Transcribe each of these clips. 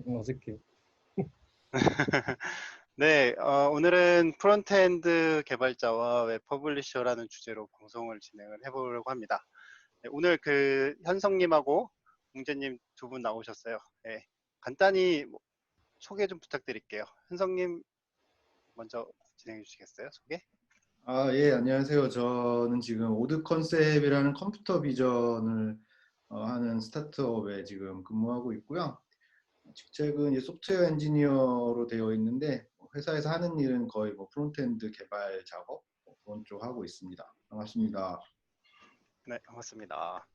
어색해. 네, 오늘은 프론트엔드 개발자와 웹 퍼블리셔라는 주제로 방송을 진행을 해보려고 합니다. 네, 오늘 현성님하고 웅재님 두 분 나오셨어요. 네, 간단히 소개 좀 부탁드릴게요. 현성님 먼저 진행해 주시겠어요? 소개? 예, 안녕하세요. 저는 지금 오드 컨셉이라는 컴퓨터 비전을 하는 스타트업에 지금 근무하고 있고요. 직책은 이제 소프트웨어 엔지니어로 되어 있는데 회사에서 하는 일은 거의 프론트엔드 개발 작업 그런 쪽 하고 있습니다. 반갑습니다. 네, 반갑습니다.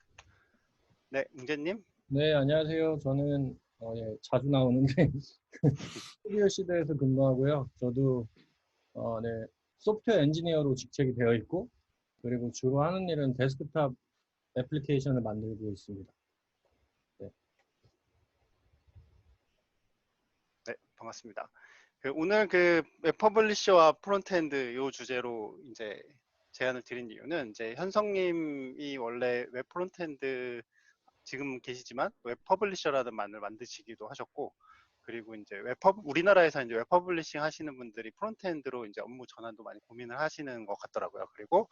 네, 웅재님? 네, 안녕하세요. 저는 예, 자주 나오는데 스튜디오 시대에서 근무하고요. 저도 네, 소프트웨어 엔지니어로 직책이 되어 있고, 그리고 주로 하는 일은 데스크탑 애플리케이션을 만들고 있습니다. 네. 네, 반갑습니다. 오늘 웹 퍼블리셔와 프론트엔드 요 주제로 이제 제안을 드린 이유는 이제 현성님이 원래 웹 프론트엔드 지금 계시지만 웹 퍼블리셔라는 말을 만드시기도 하셨고, 그리고 이제 우리나라에서 이제 웹 퍼블리싱 하시는 분들이 프론트엔드로 이제 업무 전환도 많이 고민을 하시는 것 같더라고요. 그리고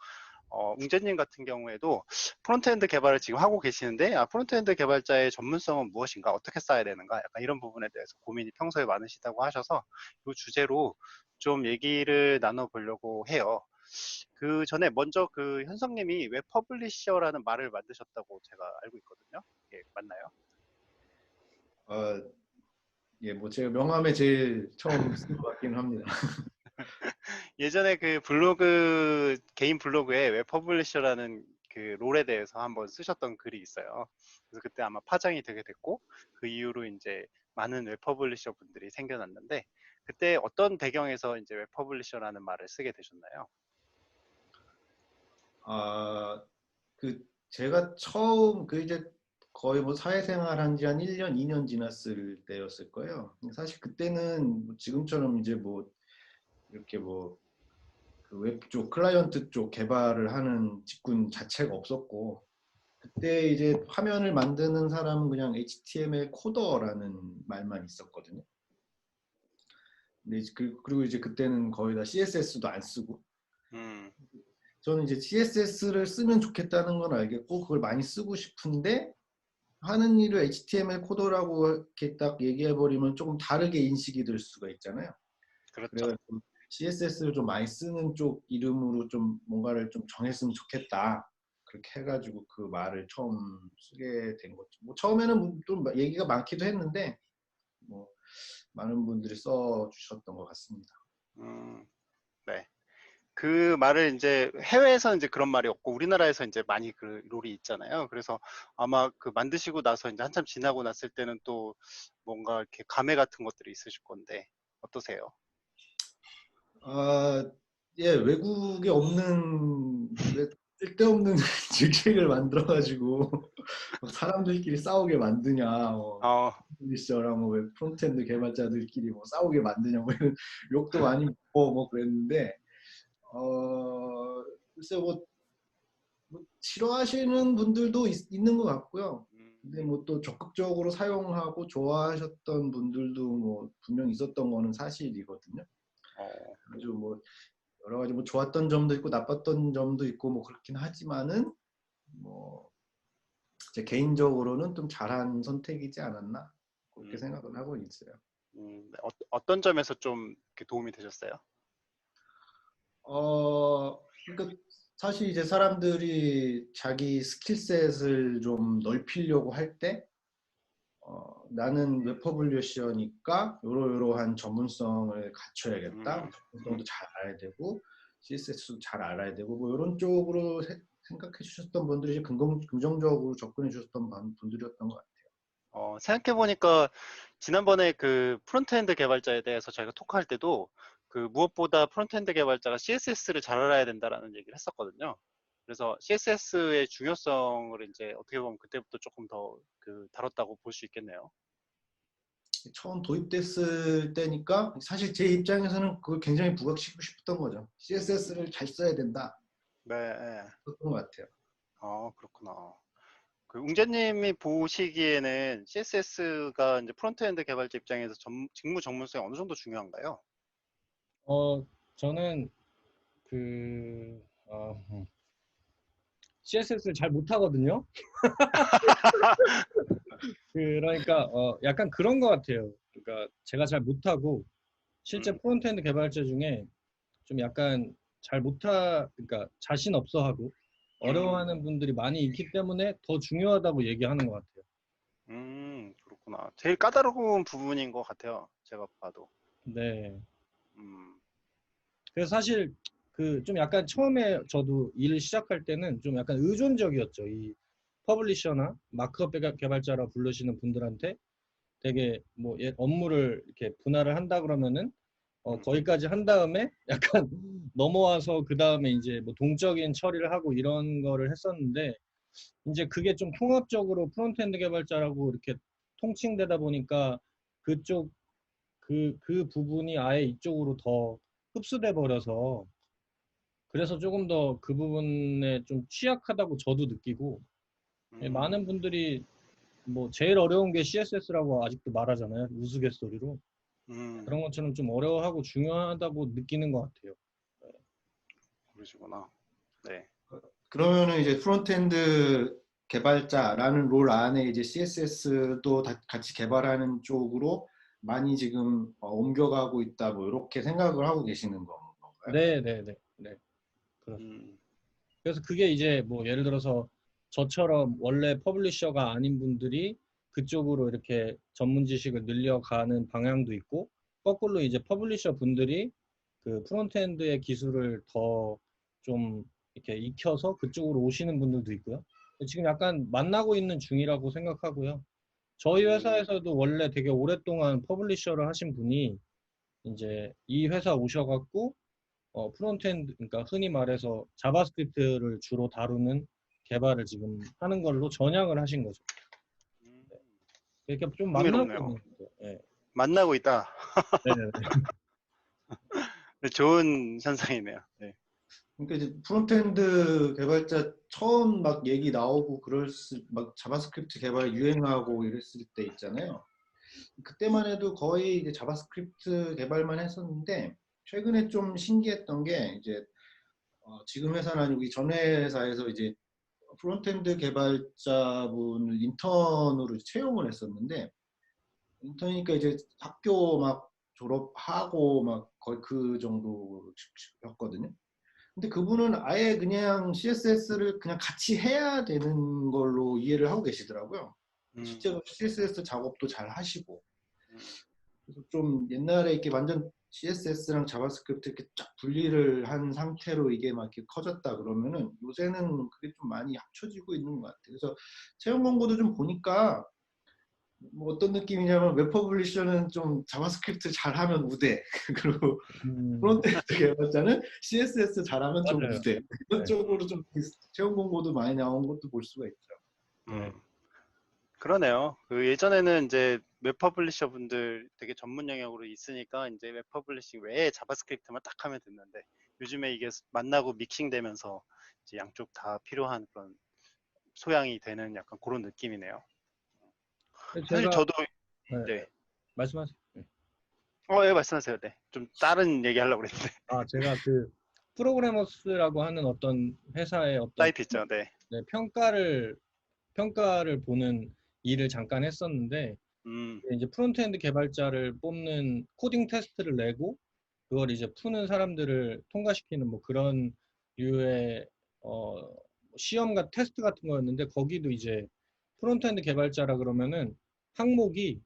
웅재님 같은 경우에도 프론트엔드 개발을 지금 하고 계시는데, 프론트엔드 개발자의 전문성은 무엇인가, 어떻게 쌓아야 되는가, 약간 이런 부분에 대해서 고민이 평소에 많으시다고 하셔서 이 주제로 좀 얘기를 나눠보려고 해요. 그 전에 먼저 현성님이 웹 퍼블리셔라는 말을 만드셨다고 제가 알고 있거든요. 예, 맞나요? 예, 제가 명함에 제일 처음 쓴 것 같긴 합니다. 예전에 개인 블로그에 웹 퍼블리셔라는 롤에 대해서 한번 쓰셨던 글이 있어요. 그래서 그때 아마 파장이 되게 됐고, 그 이후로 이제 많은 웹 퍼블리셔 분들이 생겨났는데, 그때 어떤 배경에서 이제 웹 퍼블리셔라는 말을 쓰게 되셨나요? 제가 처음 이제 거의 사회생활 한 지 한 1년, 2년 지났을 때였을 거예요. 사실 그때는 지금처럼 이제 이렇게 웹 쪽, 클라이언트 쪽 개발을 하는 직군 자체가 없었고, 그때 이제 화면을 만드는 사람은 그냥 HTML 코더라는 말만 있었거든요. 근데 그리고 이제 그때는 거의 다 CSS도 안 쓰고, 저는 이제 CSS를 쓰면 좋겠다는 건 알겠고, 그걸 많이 쓰고 싶은데, 하는 일을 HTML 코더라고 이렇게 딱 얘기해버리면 조금 다르게 인식이 될 수가 있잖아요. 그렇죠. 그래서 CSS를 좀 많이 쓰는 쪽 이름으로 좀 뭔가를 좀 정했으면 좋겠다. 그렇게 해가지고 그 말을 처음 쓰게 된 거죠. 처음에는 좀 얘기가 많기도 했는데, 많은 분들이 써주셨던 것 같습니다. 네. 그 말을 이제 해외에서는 이제 그런 말이 없고 우리나라에서 이제 많이 롤이 있잖아요. 그래서 아마 만드시고 나서 이제 한참 지나고 났을 때는 또 뭔가 이렇게 감회 같은 것들이 있으실 건데 어떠세요? 예, 외국에 없는 쓸데없는 직책을 만들어가지고 사람들끼리 싸우게 만드냐, 어, 퍼블리셔랑 웹 프론트엔드 개발자들끼리 싸우게 만드냐, 이런 욕도 많이 먹고 그랬는데, 글쎄 싫어하시는 분들도 있는 것 같고요. 근데 또 적극적으로 사용하고 좋아하셨던 분들도 분명 있었던 거는 사실이거든요. 아주 여러 가지 좋았던 점도 있고 나빴던 점도 있고 그렇긴 하지만은 제 개인적으로는 좀 잘한 선택이지 않았나 그렇게 생각을 하고 있어요. 어떤 점에서 좀 도움이 되셨어요? 그러니까 사실 이제 사람들이 자기 스킬셋을 좀 넓히려고 할 때, 나는 웹 퍼블리셔니까 요러요러한 전문성을 갖춰야겠다. 전문성도 잘 알아야 되고, CSS도 잘 알아야 되고, 이런 쪽으로 생각해 주셨던 분들이 이제 긍정적으로 접근해 주셨던 분들이었던 것 같아요. 생각해보니까 지난번에 프론트엔드 개발자에 대해서 저희가 토크할 때도 무엇보다 프론트엔드 개발자가 CSS를 잘 알아야 된다라는 얘기를 했었거든요. 그래서 CSS의 중요성을 이제 어떻게 보면 그때부터 조금 더 다뤘다고 볼 수 있겠네요. 처음 도입됐을 때니까 사실 제 입장에서는 그걸 굉장히 부각시키고 싶었던 거죠. CSS를 잘 써야 된다. 네. 그런 것 같아요. 그렇구나. 그 웅재님이 보시기에는 CSS가 이제 프론트엔드 개발자 입장에서 직무 전문성이 어느 정도 중요한가요? 저는 그 CSS를 잘 못하거든요. 그러니까 약간 그런 것 같아요. 그러니까 제가 잘 못하고 실제 프론트엔드 개발자 중에 좀 약간 그러니까 자신 없어 하고 어려워하는 분들이 많이 있기 때문에 더 중요하다고 얘기하는 것 같아요. 그렇구나. 제일 까다로운 부분인 것 같아요. 제가 봐도. 네. 음, 그래서 사실 그 좀 약간 처음에 저도 일을 시작할 때는 좀 약간 의존적이었죠. 이 퍼블리셔나 마크업 개발자라 부르시는 분들한테 되게 뭐 업무를 이렇게 분할을 한다 그러면은 거기까지 한 다음에 약간 넘어와서 그 다음에 이제 뭐 동적인 처리를 하고 이런 거를 했었는데 이제 그게 좀 통합적으로 프론트엔드 개발자라고 이렇게 통칭되다 보니까 그쪽 그 부분이 아예 이쪽으로 더 흡수돼 버려서 그래서 조금 더 그 부분에 좀 취약하다고 저도 느끼고 많은 분들이 뭐 제일 어려운 게 CSS라고 아직도 말하잖아요. 우스갯소리로. 그런 것처럼 좀 어려워하고 중요하다고 느끼는 것 같아요. 그러시구나. 네. 그러면은 이제 프론트엔드 개발자라는 롤 안에 이제 CSS도 같이 개발하는 쪽으로 많이 지금 옮겨가고 있다 뭐 이렇게 생각을 하고 계시는 건가요? 네. 그렇습니다. 그래서 그게 이제 뭐 예를 들어서 저처럼 원래 퍼블리셔가 아닌 분들이 그쪽으로 이렇게 전문 지식을 늘려가는 방향도 있고 거꾸로 이제 퍼블리셔 분들이 그 프론트엔드의 기술을 더 좀 이렇게 익혀서 그쪽으로 오시는 분들도 있고요. 지금 약간 만나고 있는 중이라고 생각하고요. 저희 회사에서도 원래 되게 오랫동안 퍼블리셔를 하신 분이 이제 이 회사 오셔갖고 프론트엔드, 그러니까 흔히 말해서 자바스크립트를 주로 다루는 개발을 지금 하는 걸로 전향을 하신 거죠. 이렇게 좀 만나고 흥미롭네요. 있는 거죠. 네. 만나고 있다. 네네네. 좋은 현상이네요. 네. 그러니까 이제 프론트엔드 개발자 처음 막 얘기 나오고 막 자바스크립트 개발 유행하고 이랬을 때 있잖아요. 그때만 해도 거의 이제 자바스크립트 개발만 했었는데 최근에 좀 신기했던 게 이제 지금 회사는 아니고 이 전 회사에서 이제 프론트엔드 개발자분을 인턴으로 채용을 했었는데 인턴이니까 이제 학교 막 졸업하고 막 거의 그 정도였거든요. 근데 그분은 아예 그냥 CSS를 그냥 같이 해야 되는 걸로 이해를 하고 계시더라고요. 실제로 CSS 작업도 잘 하시고. 그래서 좀 옛날에 이렇게 완전 CSS랑 자바스크립트 이렇게 쫙 분리를 한 상태로 이게 막 이렇게 커졌다 그러면은 요새는 그게 좀 많이 합쳐지고 있는 것 같아요. 그래서 채용 공고도 좀 보니까 뭐 어떤 느낌이냐면 웹 퍼블리셔는 좀 자바스크립트 잘하면 우대 그리고 프론트엔드 개발자는 CSS 잘하면 좀 맞아요. 우대 이런 네. 쪽으로 좀 채용 공고도 많이 나온 것도 볼 수가 있죠. 네. 그러네요. 그 예전에는 이제 웹 퍼블리셔 분들 되게 전문 영역으로 있으니까 이제 웹 퍼블리싱 외에 자바스크립트만 딱 하면 됐는데 요즘에 이게 만나고 믹싱되면서 이제 양쪽 다 필요한 그런 소양이 되는 약간 그런 느낌이네요. 사실 제가 저도 네. 네. 말씀하세요. 네. 예, 말씀하세요. 네. 좀 다른 얘기 하려고 그랬는데. 제가 그 프로그래머스라고 하는 어떤 회사의 어떤 사이트 있죠. 네. 네, 평가를 보는 일을 잠깐 했었는데 이제 프론트엔드 개발자를 뽑는 코딩 테스트를 내고 그걸 이제 푸는 사람들을 통과시키는 뭐 그런 류의 시험 같은 테스트 같은 거였는데 거기도 이제 프론트엔드 개발자라 그러면은 항목이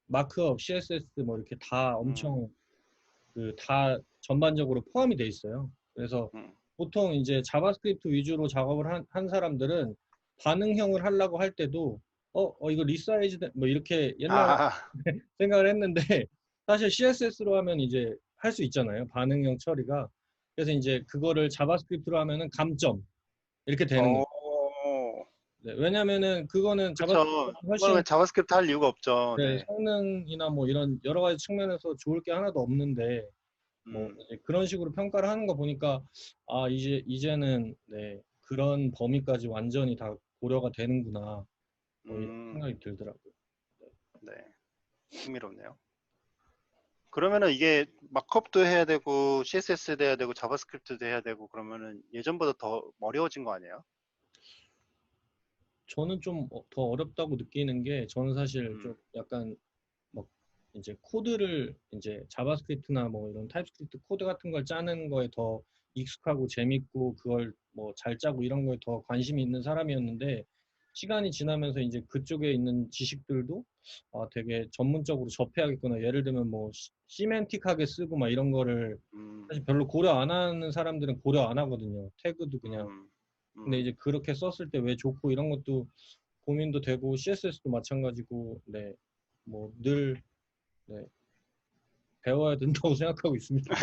마크업, CSS 뭐 이렇게 다 엄청 다 전반적으로 포함이 돼 있어요. 그래서 보통 이제 자바스크립트 위주로 작업을 한 사람들은 반응형을 하려고 할 때도 이거 리사이즈 뭐 이렇게 옛날에 생각을 했는데 사실 CSS로 하면 이제 할 수 있잖아요. 반응형 처리가. 그래서 이제 그거를 자바스크립트로 하면은 감점 이렇게 되는 거예요. 네, 왜냐면은 그거는 그렇죠. 자바스크립트가 훨씬 그거는 자바스크립트 할 이유가 없죠. 네, 네. 성능이나 뭐 이런 여러 가지 측면에서 좋을 게 하나도 없는데 뭐 이제 그런 식으로 평가를 하는 거 보니까 이제는 네, 그런 범위까지 완전히 다 고려가 되는구나 뭐 이런 음, 생각이 들더라고요. 네. 흥미롭네요. 그러면은 이게 마크업도 해야 되고 CSS도 해야 되고 자바스크립트도 해야 되고 그러면은 예전보다 더 어려워진 거 아니에요? 저는 좀 더 어렵다고 느끼는 게 저는 사실 좀 음, 약간 막 이제 코드를 이제 자바스크립트나 뭐 이런 타입스크립트 코드 같은 걸 짜는 거에 더 익숙하고 재밌고 그걸 뭐 잘 짜고 이런 거에 더 관심이 있는 사람이었는데 시간이 지나면서 이제 그쪽에 있는 지식들도 되게 전문적으로 접해야겠구나. 예를 들면 뭐 시멘틱하게 쓰고 막 이런 거를 음, 사실 별로 고려 안 하는 사람들은 고려 안 하거든요. 태그도 그냥. 음, 근데 음. 이제 그렇게 썼을 때 왜 좋고 이런 것도 고민도 되고 CSS도 마찬가지고 네. 뭐늘 네, 배워야 된다고 생각하고 있습니다.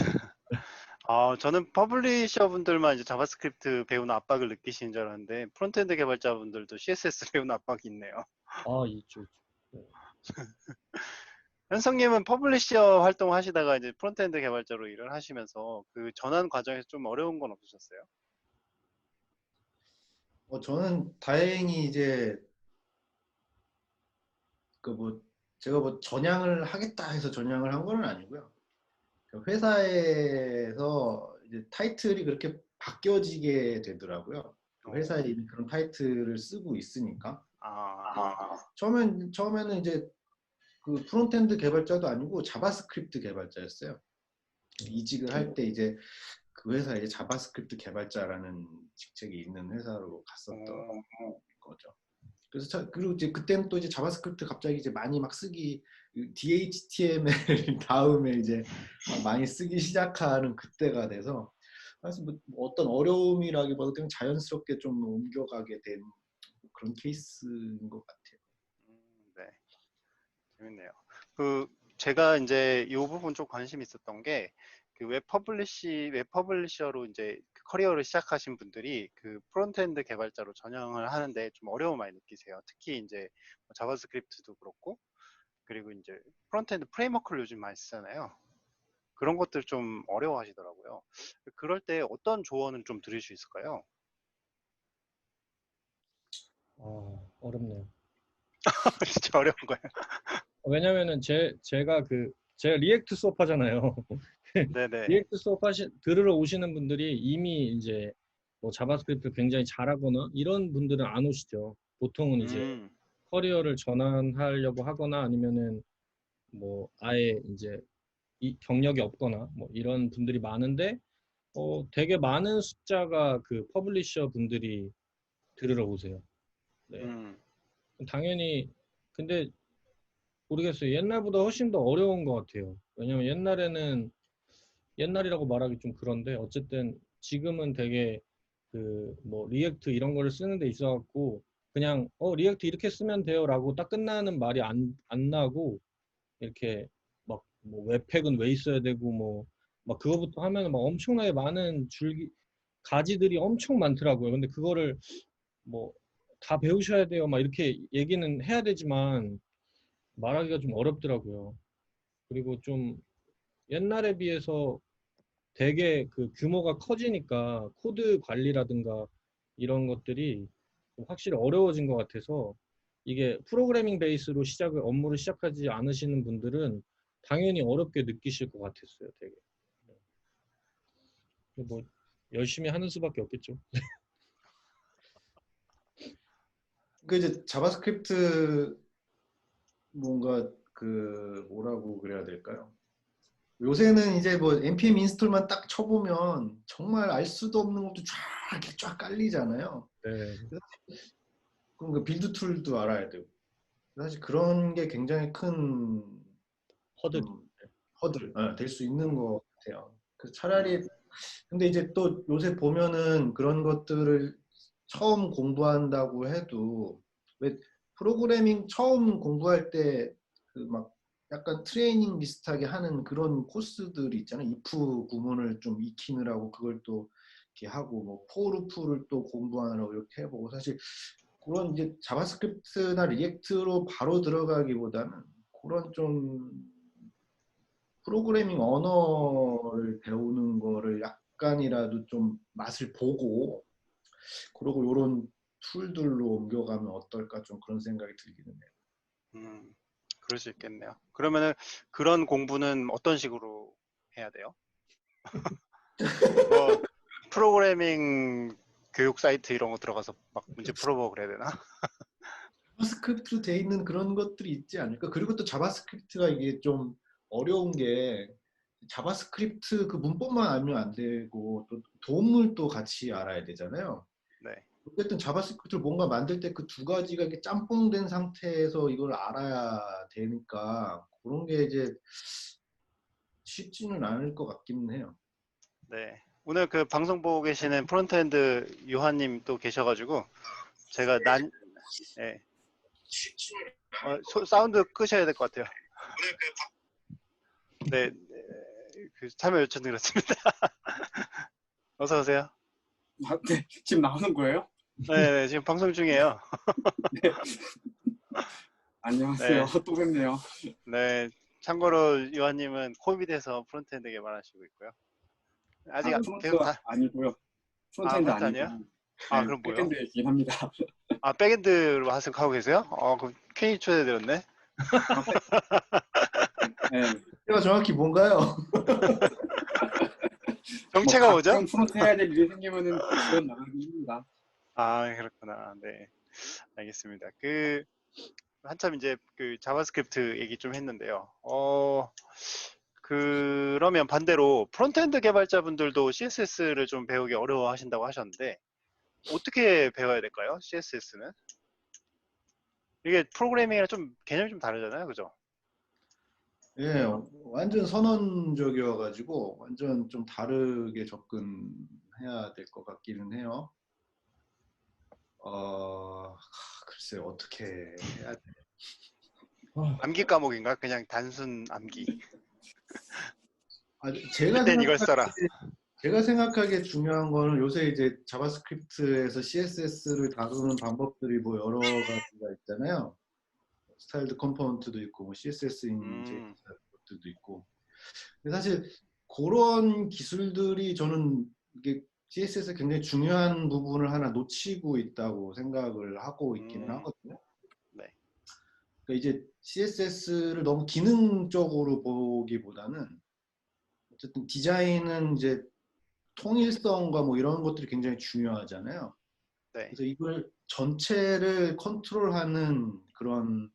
저는 퍼블리셔 분들만 이제 자바스크립트 배우는 압박을 느끼시는 줄 알았는데 프론트엔드 개발자분들도 CSS 배우는 압박이 있네요. 있죠, 있죠. 네. 현성님은 퍼블리셔 활동하시다가 이제 프론트엔드 개발자로 일을 하시면서 그 전환 과정에서 좀 어려운 건 없으셨어요? 저는 다행히 이제 그 뭐 제가 뭐 전향을 하겠다 해서 전향을 한 건 아니고요. 그 회사에서 이제 타이틀이 그렇게 바뀌어지게 되더라고요. 그 회사에 어, 이미 그런 타이틀을 쓰고 있으니까. 아, 처음에는 이제 그 프론트엔드 개발자도 아니고 자바스크립트 개발자였어요. 이직을 할 때 이제 그 회사에 이제 자바스크립트 개발자라는 직책이 있는 회사로 갔었던 어, 거죠. 그래서 그리고 이제 그때는 또 이제 자바스크립트 갑자기 이제 많이 막 쓰기 DHTML 다음에 이제 많이 쓰기 시작하는 그때가 돼서 사실 뭐 어떤 어려움이라기보다 그냥 자연스럽게 좀 옮겨가게 된 그런 케이스인 것 같아요. 네, 재밌네요. 그 제가 이제 이 부분 좀 관심 있었던 게 그 웹 퍼블리셔로 이제 그 커리어를 시작하신 분들이 그 프론트엔드 개발자로 전향을 하는데 좀 어려움 많이 느끼세요. 특히 이제 뭐 자바스크립트도 그렇고 그리고 이제 프론트엔드 프레임워크를 요즘 많이 쓰잖아요. 그런 것들 좀 어려워하시더라고요. 그럴 때 어떤 조언을 좀 드릴 수 있을까요? 어렵네요. 진짜 어려운 거예요. 왜냐면은 제가 리액트 수업 하잖아요. 네네. 리액트 수업 들으러 오시는 분들이 이미 이제 뭐 자바스크립트 굉장히 잘하거나 이런 분들은 안 오시죠. 보통은 이제 음, 커리어를 전환하려고 하거나 아니면은 뭐 아예 이제 이 경력이 없거나 뭐 이런 분들이 많은데 되게 많은 숫자가 그 퍼블리셔 분들이 들으러 오세요. 네. 음, 당연히 근데 모르겠어요. 옛날보다 훨씬 더 어려운 것 같아요. 왜냐면 옛날이라고 말하기 좀 그런데 어쨌든 지금은 되게 그 뭐 리액트 이런 거를 쓰는 데 있어 갖고 그냥 리액트 이렇게 쓰면 돼요라고 딱 끝나는 말이 안 나고 이렇게 막 뭐 웹팩은 왜 있어야 되고 뭐 막 그거부터 하면 막 엄청나게 많은 가지들이 엄청 많더라고요. 근데 그거를 뭐 다 배우셔야 돼요. 막 이렇게 얘기는 해야 되지만 말하기가 좀 어렵더라고요. 그리고 좀 옛날에 비해서 되게 그 규모가 커지니까 코드 관리라든가 이런 것들이 좀 확실히 어려워진 것 같아서 이게 프로그래밍 베이스로 업무를 시작하지 않으시는 분들은 당연히 어렵게 느끼실 것 같았어요, 되게. 뭐 열심히 하는 수밖에 없겠죠. 그 이제 자바스크립트 뭔가 그 뭐라고 그래야 될까요? 요새는 이제 뭐 npm 인스톨만 딱 쳐보면 정말 알 수도 없는 것도 쫙 이렇게 쫙 깔리잖아요. 네, 그럼 그 빌드 툴도 알아야 되고 사실 그런 게 굉장히 큰 허들이. 허들 될 수 있는 음, 것 같아요. 그 음, 차라리 근데 이제 또 요새 보면은 그런 것들을 처음 공부한다고 해도 왜 프로그래밍 처음 공부할 때 그 막 약간 트레이닝 비슷하게 하는 그런 코스들이 있잖아요. if 구문을 좀 익히느라고 그걸 또 이렇게 하고 뭐 for loop를 또 공부하느라고 이렇게 해보고 사실 그런 이제 자바스크립트나 리액트로 바로 들어가기보다는 그런 좀 프로그래밍 언어를 배우는 거를 약간이라도 좀 맛을 보고 그리고 요런 툴들로 옮겨가면 어떨까 좀 그런 생각이 들기는 해요. 그럴 수 있겠네요. 그러면은 그런 공부는 어떤 식으로 해야 돼요? 뭐 프로그래밍 교육 사이트 이런 거 들어가서 막 문제 풀어보고 그래야 되나? 자바스크립트로 돼 있는 그런 것들이 있지 않을까? 그리고 또 자바스크립트가 이게 좀 어려운 게 자바스크립트 그 문법만 알면 안 되고 또 도움을 또 같이 알아야 되잖아요. 네. 어쨌든 자바스크립트를 뭔가 만들 때 그 두 가지가 이렇게 짬뽕된 상태에서 이걸 알아야 되니까 그런 게 이제 쉽지는 않을 것 같기는 해요. 네. 오늘 그 방송 보고 계시는 프론트엔드 유한님 또 계셔가지고 제가 예. 사운드 끄셔야 될 것 같아요. 네, 그 참여 요청드렸습니다. 어서 오세요. 아, 네, 지금 나오는 거예요? 네, 지금 방송 중이에요. 네. 안녕하세요. 네. 또 뵙네요. 네, 참고로 유한님은 코비드에서 프론트엔드 개발하시고 있고요. 아직 프론트 계속 다 아니고요. 프론트엔드 프론트 아니고. 아니에요? 아, 네, 그럼 뭐요? 백엔드이긴 합니다. 아, 백엔드로 하고 계세요? 그럼 괜히 초대드렸네. 네. 제가 정확히 뭔가요? 정체가 뭐죠? 가끔 프론트 해야 될 일이 생기면은 지원 나가긴 합니다. 아, 그렇구나. 네, 알겠습니다. 한참 이제 그 자바스크립트 얘기 좀 했는데요. 그러면 반대로 프론트엔드 개발자분들도 CSS를 좀 배우기 어려워하신다고 하셨는데 어떻게 배워야 될까요? CSS는? 이게 프로그래밍이랑 좀 개념이 좀 다르잖아요, 그죠? 예, 완전 선언적이어가지고 완전 좀 다르게 접근해야 될 것 같기는 해요. 글쎄요, 어떻게 해야 돼? 암기 과목인가? 그냥 단순 암기. 제가 그땐 이걸 써라. 생각하기에 중요한 거는 요새 이제 자바스크립트에서 CSS를 다루는 방법들이 뭐 여러 가지가 있잖아요. 스타일드 컴포넌트도 있고, 뭐 CSS인 JS 것들도 있고. 근데 사실 그런 기술들이 저는 이게 CSS에 굉장히 중요한 부분을 하나 놓치고 있다고 생각을 하고 있기는 하거든요. 네. 그러니까 이제 CSS를 너무 기능적으로 보기보다는 어쨌든 디자인은 이제 통일성과 뭐 이런 것들이 굉장히 중요하잖아요. 네. 그래서 이걸 전체를 컨트롤하는 그런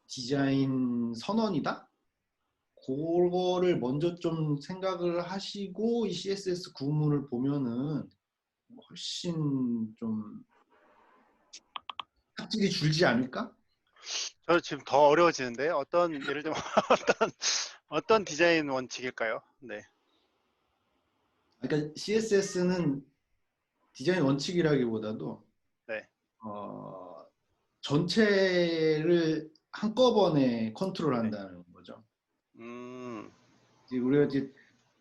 디자인 선언이다? 그거를 먼저 좀 생각을 하시고 이 CSS 구문을 보면은 훨씬 좀 학질이 줄지 않을까? 저 지금 더 어려워지는데 예를 들면 어떤 디자인 원칙일까요? 네. 그러니까 CSS는 디자인 원칙이라기보다도 네. 전체를 한꺼번에 컨트롤한다는 거죠. 이제 우리가 이제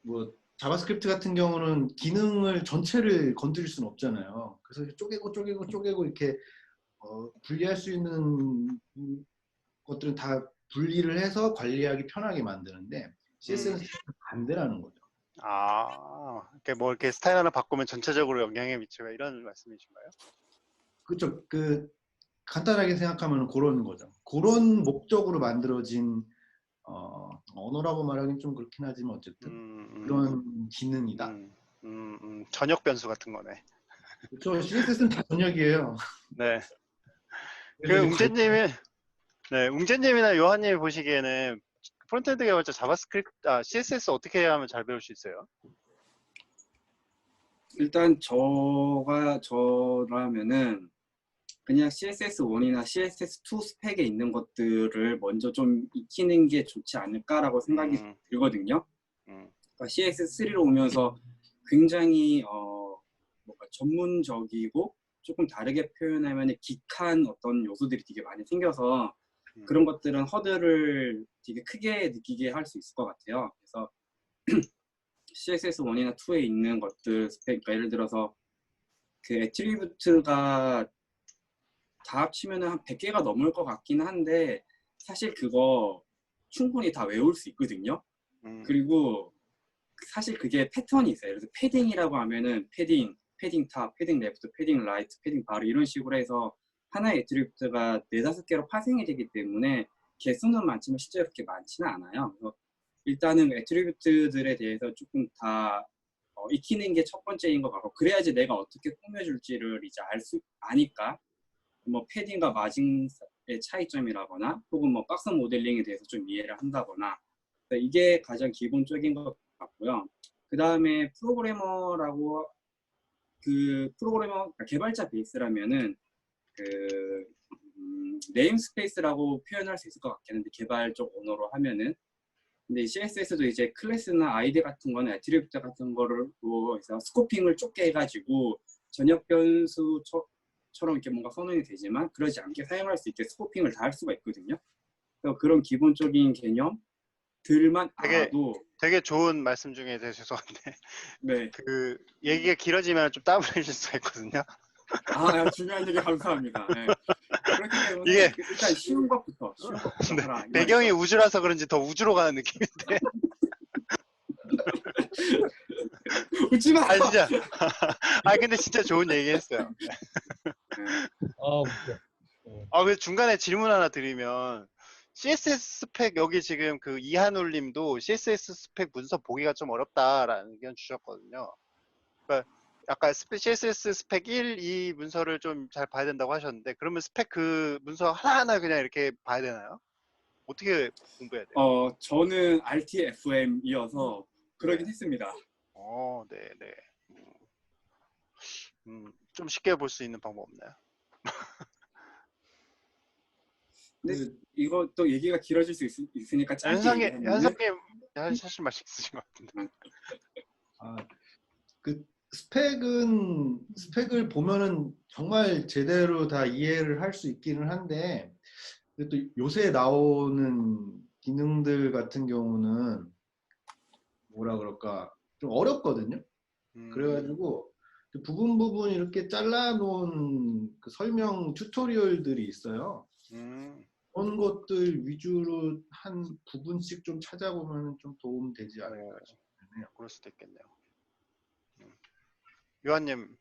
뭐 자바스크립트 같은 경우는 기능을 전체를 건드릴 수는 없잖아요. 그래서 쪼개고 이렇게 분리할 수 있는 것들은 다 분리를 해서 관리하기 편하게 만드는데 CSS는 반대라는 거죠. 이렇게 뭐 이렇게 스타일 하나 바꾸면 전체적으로 영향에 미치고 이런 말씀이신가요? 그렇죠. 간단하게 생각하면 그런 거죠. 그런 목적으로 만들어진 언어라고 말하기는 좀 그렇긴 하지만 어쨌든 그런 기능이다. 전역 변수 같은 거네. 그렇죠. CSS는 다 번역이에요. 네. 그래서 이제 웅재님이나 요한님이 보시기에는 프론트엔드 개발자 CSS 어떻게 해야 하면 잘 배울 수 있어요? 일단 저라면은 그냥 CSS1이나 CSS2 스펙에 있는 것들을 먼저 좀 익히는 게 좋지 않을까라고 생각이 들거든요. 그러니까 CSS3로 오면서 굉장히 뭔가 전문적이고 조금 다르게 표현하면 기칸 어떤 요소들이 되게 많이 생겨서 그런 것들은 허들을 되게 크게 느끼게 할 수 있을 것 같아요. 그래서 CSS1이나 2에 있는 것들 스펙, 그러니까 예를 들어서 그 애트리뷰트가 다 합치면 한 100개가 넘을 것 같긴 한데 사실 그거 충분히 다 외울 수 있거든요. 그리고 사실 그게 패턴이 있어요. 그래서 패딩이라고 하면은 패딩, 패딩 탑, 패딩 레프트, 패딩 라이트, 패딩 바로 이런 식으로 해서 하나의 애트리뷰트가 4-5개로 파생이 되기 때문에 개수는 많지만 실제로 그렇게 많지는 않아요. 그래서 일단은 애트리뷰트들에 대해서 조금 다 익히는 게 첫 번째인 것 같고, 그래야지 내가 어떻게 꾸며줄지를 이제 아니까 뭐 패딩과 마진의 차이점이라거나 혹은 뭐 박스 모델링에 대해서 좀 이해를 한다거나, 이게 가장 기본적인 것 같고요. 그 다음에 프로그래머라고, 그러니까 개발자 베이스라면은 네임스페이스라고 표현할 수 있을 것 같긴 한데, 개발적 언어로 하면은. 근데 CSS도 이제 클래스나 아이디 같은 거나 애트리뷰트 같은 거를 해서 스코핑을 좁게 해가지고 전역 변수처럼 이렇게 뭔가 선언이 되지만 그러지 않게 사용할 수 있게 스코핑을 다 할 수가 있거든요. 그래서 그런 기본적인 개념들만 알아도 되게 좋은 말씀 중에 되게 죄송한데 네. 그 얘기가 길어지면 좀 땀을 흘릴 수가 있거든요. 중요한 얘기 감사합니다. 네. 그렇기 때문에 이게 일단 쉬운 것부터 하라. 배경이 우주라서 그런지 더 우주로 가는 느낌인데. 웃지 마. 아 진짜. 아 근데 진짜 좋은 얘기했어요. 웃겨. 그래서 중간에 질문 하나 드리면 CSS 스펙 여기 지금 그 이한울님도 CSS 스펙 문서 보기가 좀 어렵다라는 의견 주셨거든요. 그러니까 아까 CSS 스펙 1, 2 문서를 좀 잘 봐야 된다고 하셨는데 그러면 스펙 그 문서 하나하나 그냥 이렇게 봐야 되나요? 어떻게 공부해야 돼요? 저는 RTFM이어서 그러긴 했습니다. 네네. 좀 쉽게 볼 수 있는 방법 없나요? 근데 이거 또 얘기가 길어질 수 있으니까 짧게 얘기하면 현성님 하실 말씀 있으신 것 같은데. 그 스펙을 보면은 정말 제대로 다 이해를 할 수 있기는 한데, 또 요새 나오는 기능들 같은 경우는 뭐라 그럴까 좀 어렵거든요. 그래가지고 그 부분 이렇게 잘라놓은 그 설명 튜토리얼들이 있어요. 그런 것들 위주로 한 부분씩 좀 찾아보면 좀 도움 되지 않을까 싶네요. 그럴 수도 있겠네요. 요한님.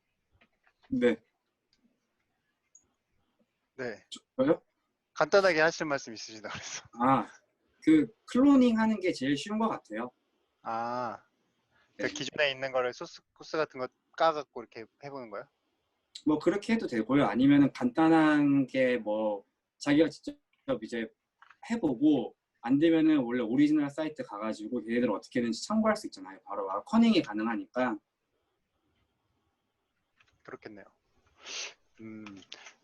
네. 네. 저요? 간단하게 하실 말씀 있으시다 그래서. 그 클로닝 하는 게 제일 쉬운 것 같아요. 그러니까 기존에 있는 거를 소스 코스 같은 거 까갖고 이렇게 해보는 거예요? 뭐 그렇게 해도 되고요. 아니면은 간단한 게 뭐 자기가 직접 이제 해보고 안 되면은 원래 오리지널 사이트 가가지고 얘네들 어떻게든지 참고할 수 있잖아요. 바로 커닝이 가능하니까. 그렇겠네요.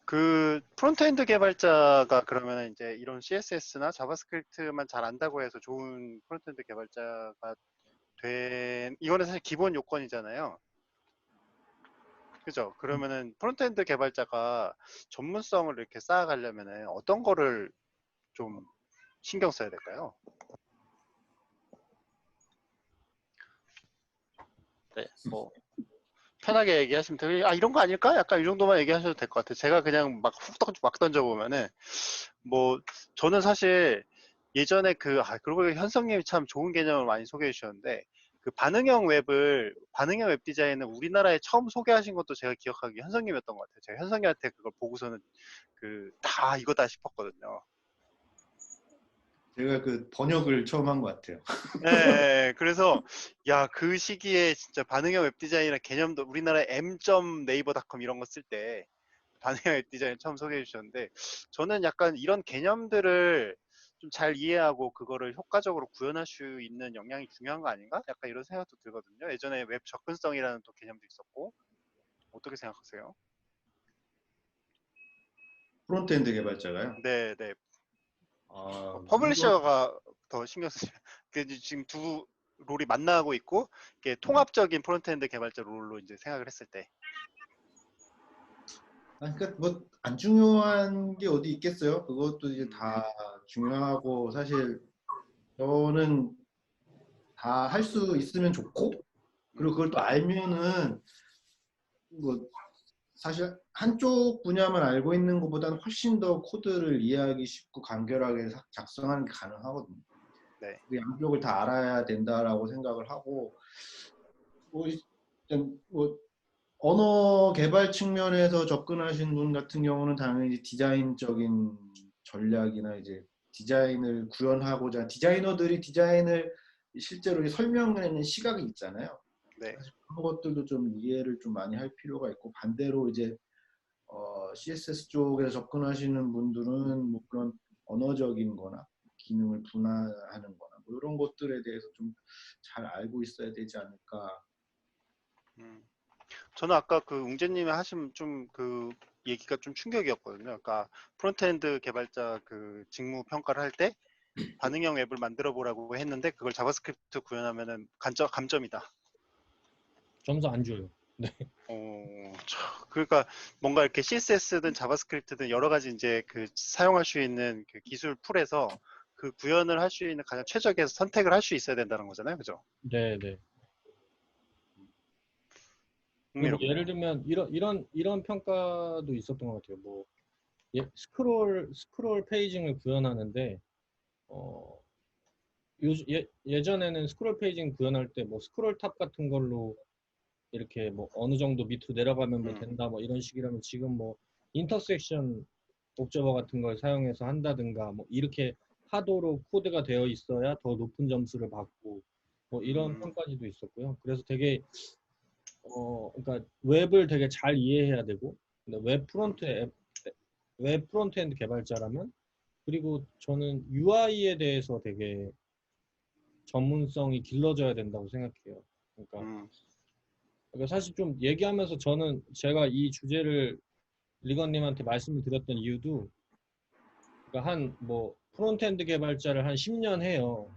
그 프론트엔드 개발자가 그러면 이제 이런 CSS나 자바스크립트만 잘 안다고 해서 좋은 프론트엔드 개발자가 이거는 사실 기본 요건이잖아요. 그죠? 그러면은 프론트엔드 개발자가 전문성을 이렇게 쌓아가려면은 어떤 거를 좀 신경 써야 될까요? 네, 뭐 편하게 얘기하시면 되고, 이런 거 아닐까? 약간 이 정도만 얘기하셔도 될 것 같아요. 제가 그냥 막 훅 막 던져보면은, 뭐, 저는 사실 예전에 그리고 현성님이 참 좋은 개념을 많이 소개해 주셨는데, 그 반응형 웹 디자인을 우리나라에 처음 소개하신 것도 제가 기억하기에 현성님이었던 것 같아요. 제가 현성님한테 그걸 보고서는 이거다 싶었거든요. 제가 그 번역을 처음 한 것 같아요. 네, 그래서 그 시기에 진짜 반응형 웹 디자인이라는 개념도 우리나라에 m.naver.com 이런 거 쓸 때 반응형 웹 디자인 처음 소개해 주셨는데 저는 약간 이런 개념들을 좀 잘 이해하고 그거를 효과적으로 구현할 수 있는 역량이 중요한 거 아닌가? 약간 이런 생각도 들거든요. 예전에 웹 접근성이라는 또 개념도 있었고 어떻게 생각하세요? 프론트엔드 개발자가요? 네. 이거 퍼블리셔가 더 신경 쓰죠. 지금 두 롤이 만나고 있고 이게 통합적인 프론트엔드 개발자 롤로 이제 생각을 했을 때. 그러니까 뭐 안 중요한 게 어디 있겠어요? 그것도 이제 다 중요하고 사실 저는 다 할 수 있으면 좋고 그리고 그걸 또 알면은 뭐 사실 한쪽 분야만 알고 있는 것보다는 훨씬 더 코드를 이해하기 쉽고 간결하게 작성하는 게 가능하거든요. 네. 그 양쪽을 다 알아야 된다라고 생각을 하고 뭐 언어 개발 측면에서 접근하신 분 같은 경우는 당연히 디자인적인 전략이나 이제 디자인을 구현하고자 디자이너들이 디자인을 실제로 설명하는 시각이 있잖아요. 네. 사실 그런 것들도 좀 이해를 좀 많이 할 필요가 있고 반대로 이제 CSS 쪽에서 접근하시는 분들은 뭐 그런 언어적인 거나 기능을 분할하는 거나 뭐 이런 것들에 대해서 좀 잘 알고 있어야 되지 않을까. 저는 아까 그 웅재님이 하신 좀 그 얘기가 좀 충격이었거든요. 그러니까 프론트엔드 개발자 그 직무 평가를 할 때 반응형 앱을 만들어 보라고 했는데 그걸 자바스크립트 구현하면은 감점이다. 점수 안 줘요. 그러니까 뭔가 이렇게 CSS든 자바스크립트든 여러 가지 이제 그 사용할 수 있는 그 기술 풀에서 그 구현을 할 수 있는 가장 최적의 선택을 할 수 있어야 된다는 거잖아요, 그죠? 네, 네. 그리고 흥미롭네요. 예를 들면 이런 평가도 있었던 것 같아요. 뭐 스크롤 페이징을 구현하는데 예전에는 스크롤 페이징 구현할 때 뭐 스크롤 탑 같은 걸로 이렇게 뭐 어느 정도 밑으로 내려가면 뭐 된다 뭐 이런 식이라면 지금 뭐 인터섹션 옵저버 같은 걸 사용해서 한다든가 뭐 이렇게 하도록 코드가 되어 있어야 더 높은 점수를 받고 뭐 이런 평가지도 있었고요. 그래서 되게 그러니까 웹을 되게 잘 이해해야 되고 근데 웹 프론트엔드 개발자라면 그리고 저는 UI에 대해서 되게 전문성이 길러져야 된다고 생각해요. 그러니까 사실 좀 얘기하면서 저는 제가 이 주제를 리건님한테 말씀을 드렸던 이유도 그러니까 한 뭐 프론트엔드 개발자를 한 10년 해요.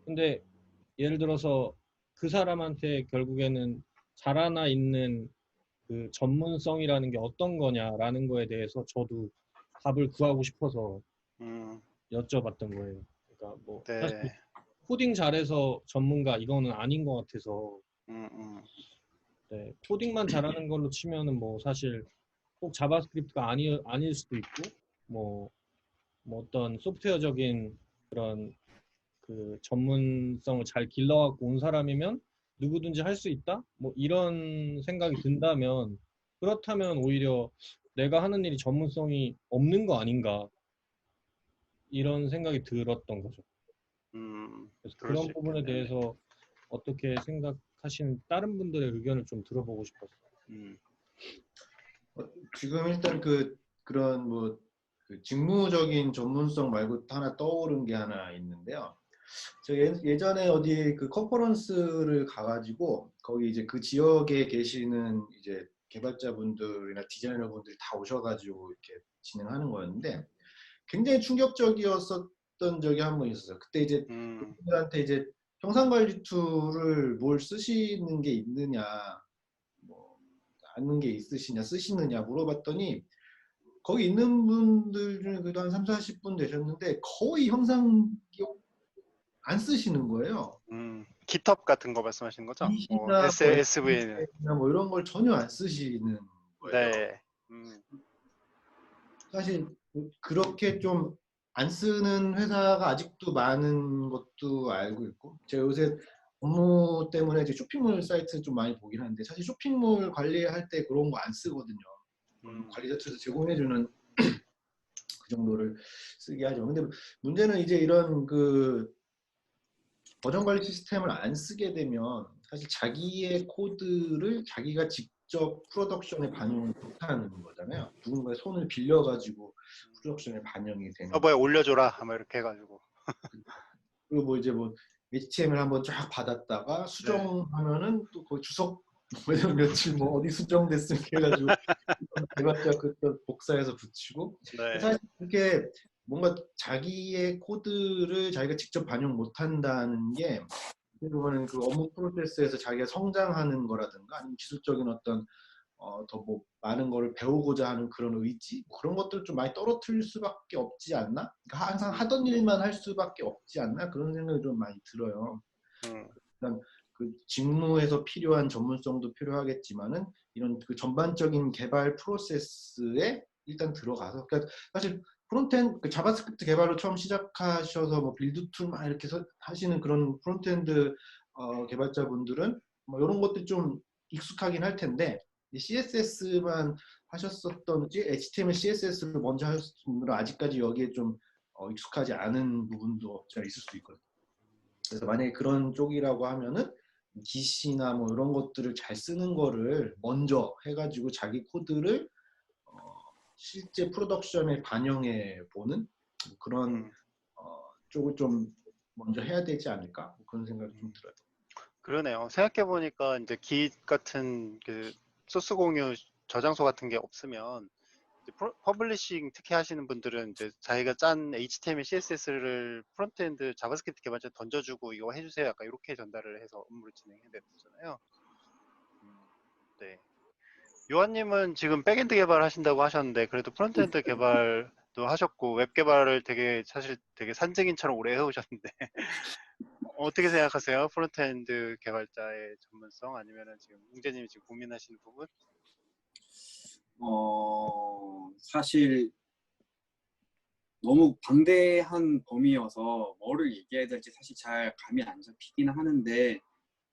근데 예를 들어서 그 사람한테 결국에는 자라나 있는 그 전문성이라는 게 어떤 거냐라는 거에 대해서 저도 답을 구하고 싶어서 여쭤봤던 거예요. 그러니까 뭐 사실 네. 코딩 잘해서 전문가 이거는 아닌 것 같아서 네, 코딩만 잘하는 걸로 치면은 뭐 사실 꼭 자바스크립트가 아닐 수도 있고 뭐 어떤 소프트웨어적인 그런 그 전문성을 잘 길러갖고 온 사람이면 누구든지 할 수 있다? 뭐 이런 생각이 든다면 그렇다면 오히려 내가 하는 일이 전문성이 없는 거 아닌가 이런 생각이 들었던 거죠. 그래서 그럴 수 그런 부분에 있겠네요. 대해서 어떻게 생각하시는 다른 분들의 의견을 좀 들어보고 싶었어요. 지금 일단 그런 뭐 그 직무적인 전문성 말고 하나 떠오른 게 하나 있는데요. 저 예전에 어디 그 컨퍼런스를 가가지고 거기 이제 그 지역에 계시는 이제 개발자분들이나 디자이너분들이 다 오셔가지고 이렇게 진행하는 거였는데 굉장히 충격적이었었던 적이 한 번 있었어요. 그때 이제 그분들한테 이제 형상관리 툴을 뭘 쓰시는 게 있느냐, 뭐 아는 게 있으시냐, 쓰시느냐 물어봤더니 거기 있는 분들 중에 그래도 한 3, 40분 되셨는데 거의 형상 기억 안 쓰시는 거예요. GitHub 같은 거 말씀하시는 거죠? 뭐 이시나 뭐 SVN. SV나 뭐 이런 걸 전혀 안 쓰시는 거예요. 네. 사실 그렇게 좀 안 쓰는 회사가 아직도 많은 것도 알고 있고 제가 요새 업무 때문에 이제 쇼핑몰 사이트 좀 많이 보긴 하는데 사실 쇼핑몰 관리할 때 그런 거 안 쓰거든요. 관리자투에서 제공해주는 그 정도를 쓰게 하죠. 근데 문제는 이제 이런 그 버전 관리 시스템을 안 쓰게 되면 사실 자기의 코드를 자기가 직접 프로덕션에 반영을 못하는 거잖아요. 누군가의 손을 빌려가지고 프로덕션에 반영이 되는. 서버에 올려줘라, 아마 이렇게 해가지고. 그리고 뭐 이제 뭐 HTML 한번 쫙 받았다가 수정하면은 또 그 주석 며칠 뭐 어디 수정됐으면 해가지고 해봤자 그때 복사해서 붙이고. 네. 사실 그렇게 뭔가 자기의 코드를 자기가 직접 반영 못한다는 게 어떻게 보면 그 업무 프로세스에서 자기가 성장하는 거라든가 아니면 기술적인 어떤 더 뭐 많은 거를 배우고자 하는 그런 의지 그런 것들을 좀 많이 떨어뜨릴 수밖에 없지 않나? 그러니까 항상 하던 일만 할 수밖에 없지 않나? 그런 생각이 좀 많이 들어요. 일단 그 직무에서 필요한 전문성도 필요하겠지만은 이런 그 전반적인 개발 프로세스에 일단 들어가서 그러니까 사실 프론트엔드 그 자바스크립트 개발로 처음 시작하셔서 뭐 빌드 툴 막 이렇게 하시는 그런 프론트엔드 개발자분들은 뭐 이런 것들 좀 익숙하긴 할 텐데 CSS만 하셨었던지 HTML, CSS를 먼저 하셨던 분들은 아직까지 여기에 좀 익숙하지 않은 부분도 없지 않아 있을 수 있거든요. 그래서 만약에 그런 쪽이라고 하면은 기시나 뭐 이런 것들을 잘 쓰는 거를 먼저 해가지고 자기 코드를 실제 프로덕션에 반영해 보는 그런 쪽을 좀 먼저 해야 되지 않을까 그런 생각이 좀 들어요. 그러네요. 생각해보니까 이제 Git 같은 그 소스 공유 저장소 같은 게 없으면 퍼블리싱 특히 하시는 분들은 이제 자기가 짠 HTML, CSS를 프론트엔드 자바스크립트 개발자 던져주고 이거 해주세요. 약간 이렇게 전달을 해서 업무를 진행해야 되잖아요. 네. 요한님은 지금 백엔드 개발하신다고 하셨는데 그래도 프론트엔드 개발도 하셨고 웹 개발을 되게 사실 되게 산증인처럼 오래 해오셨는데 어떻게 생각하세요? 프론트엔드 개발자의 전문성 아니면은 지금 웅재님이 지금 고민하시는 부분? 사실 너무 방대한 범위여서 뭐를 얘기해야 될지 사실 잘 감이 안 잡히기는 하는데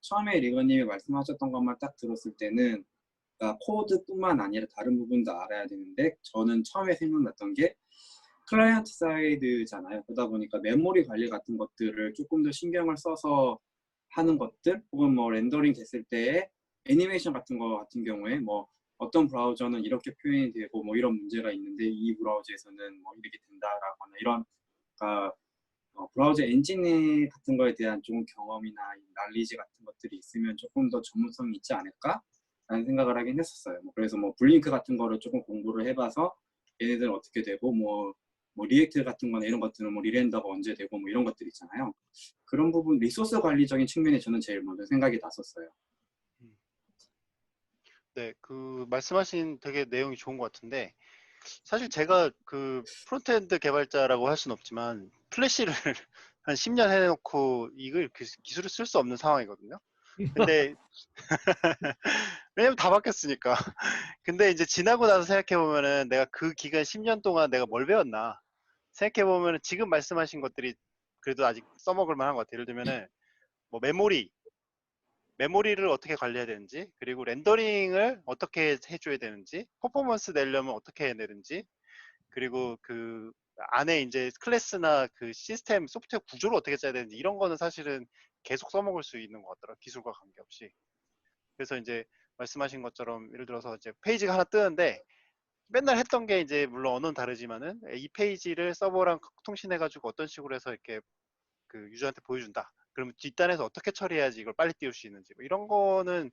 처음에 리거님이 말씀하셨던 것만 딱 들었을 때는 그러니까 코드뿐만 아니라 다른 부분도 알아야 되는데 저는 처음에 생각났던 게 클라이언트 사이드잖아요. 그러다 보니까 메모리 관리 같은 것들을 조금 더 신경을 써서 하는 것들 혹은 뭐 렌더링 됐을 때 애니메이션 같은 거 같은 경우에 뭐 어떤 브라우저는 이렇게 표현이 되고 뭐 이런 문제가 있는데 이 브라우저에서는 뭐 이렇게 된다라거나 이런 그러니까 브라우저 엔진 같은 거에 대한 좀 경험이나 날리지 같은 것들이 있으면 조금 더 전문성이 있지 않을까라는 생각을 하긴 했었어요. 그래서 뭐 블링크 같은 거를 조금 공부를 해봐서 얘네들은 어떻게 되고 뭐 리액트 같은 거나 이런 것들은 뭐 리렌더가 언제 되고 뭐 이런 것들 있잖아요. 그런 부분 리소스 관리적인 측면에 저는 제일 먼저 생각이 났었어요. 네, 그 말씀하신 되게 내용이 좋은 것 같은데 사실 제가 그 프론트엔드 개발자라고 할 수는 없지만 플래시를 한 10년 해놓고 이걸 그 기술을 쓸 수 없는 상황이거든요. 근데 왜냐면 다 바뀌었으니까. 근데 이제 지나고 나서 생각해 보면은 내가 그 기간 10년 동안 내가 뭘 배웠나 생각해 보면은 지금 말씀하신 것들이 그래도 아직 써먹을 만한 것 같아요. 예를 들면은 뭐 메모리를 어떻게 관리해야 되는지, 그리고 렌더링을 어떻게 해줘야 되는지, 퍼포먼스 내려면 어떻게 해야 되는지, 그리고 그 안에 이제 클래스나 그 시스템 소프트웨어 구조를 어떻게 짜야 되는지 이런 거는 사실은 계속 써먹을 수 있는 것 같더라고요. 기술과 관계없이. 그래서 이제 말씀하신 것처럼 예를 들어서 이제 페이지가 하나 뜨는데 맨날 했던 게 이제 물론 언어는 다르지만은 이 페이지를 서버랑 통신해가지고 어떤 식으로 해서 이렇게 그 유저한테 보여준다. 그러면 뒷단에서 어떻게 처리해야지 이걸 빨리 띄울 수 있는지 뭐 이런 거는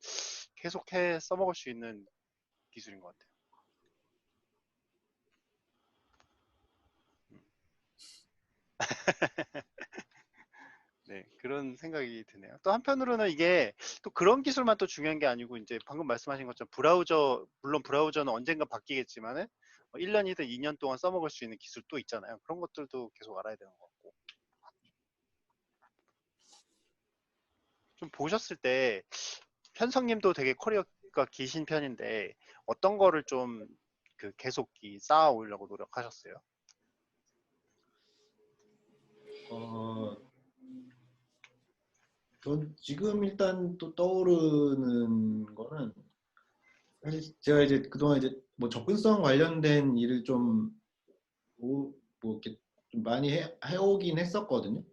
계속해 써먹을 수 있는 기술인 것 같아요. 네, 그런 생각이 드네요. 또 한편으로는 이게 또 그런 기술만 또 중요한 게 아니고 이제 방금 말씀하신 것처럼 브라우저, 물론 브라우저는 언젠가 바뀌겠지만은 1년이든 2년 동안 써먹을 수 있는 기술 또 있잖아요. 그런 것들도 계속 알아야 되는 것 같고. 좀 보셨을 때 현성님도 되게 커리어가 기신 편인데 어떤 거를 좀 그 계속 쌓아 오려고 노력하셨어요? 전 지금 일단 또 떠오르는 거는 사실 제가 이제 그동안 이제 뭐 접근성 관련된 일을 좀 뭐 이렇게 좀 많이 해오긴 했었거든요.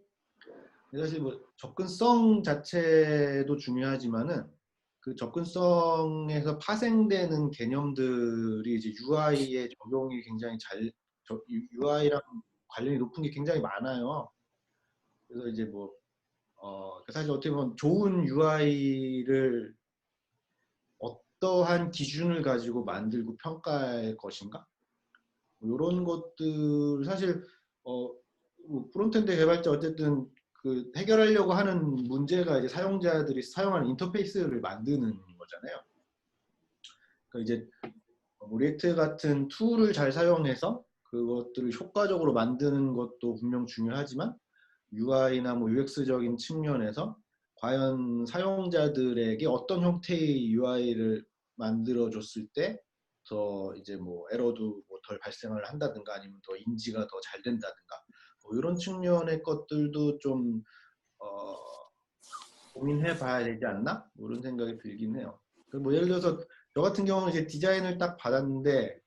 근데 사실 뭐 접근성 자체도 중요하지만은 그 접근성에서 파생되는 개념들이 이제 UI에 적용이 굉장히 UI랑 관련이 높은 게 굉장히 많아요. 그래서 이제 뭐 사실 어떻게 보면 좋은 UI를 어떠한 기준을 가지고 만들고 평가할 것인가? 이런 것들 사실 뭐 프론트엔드 개발자 어쨌든 그 해결하려고 하는 문제가 이제 사용자들이 사용하는 인터페이스를 만드는 거잖아요. 그러니까 이제 리액트 같은 툴을 잘 사용해서 그것들을 효과적으로 만드는 것도 분명 중요하지만 UI나 뭐 UX적인 측면에서 과연 사용자들에게 어떤 형태의 UI를 만들어줬을 때 더 이제 뭐 에러도 뭐 덜 발생을 한다든가 아니면 더 인지가 더 잘 된다든가 뭐 이런 측면의 것들도 좀 고민해 봐야 되지 않나? 뭐 이런 생각이 들긴 해요. 뭐 예를 들어서 저 같은 경우는 이제 디자인을 딱 받았는데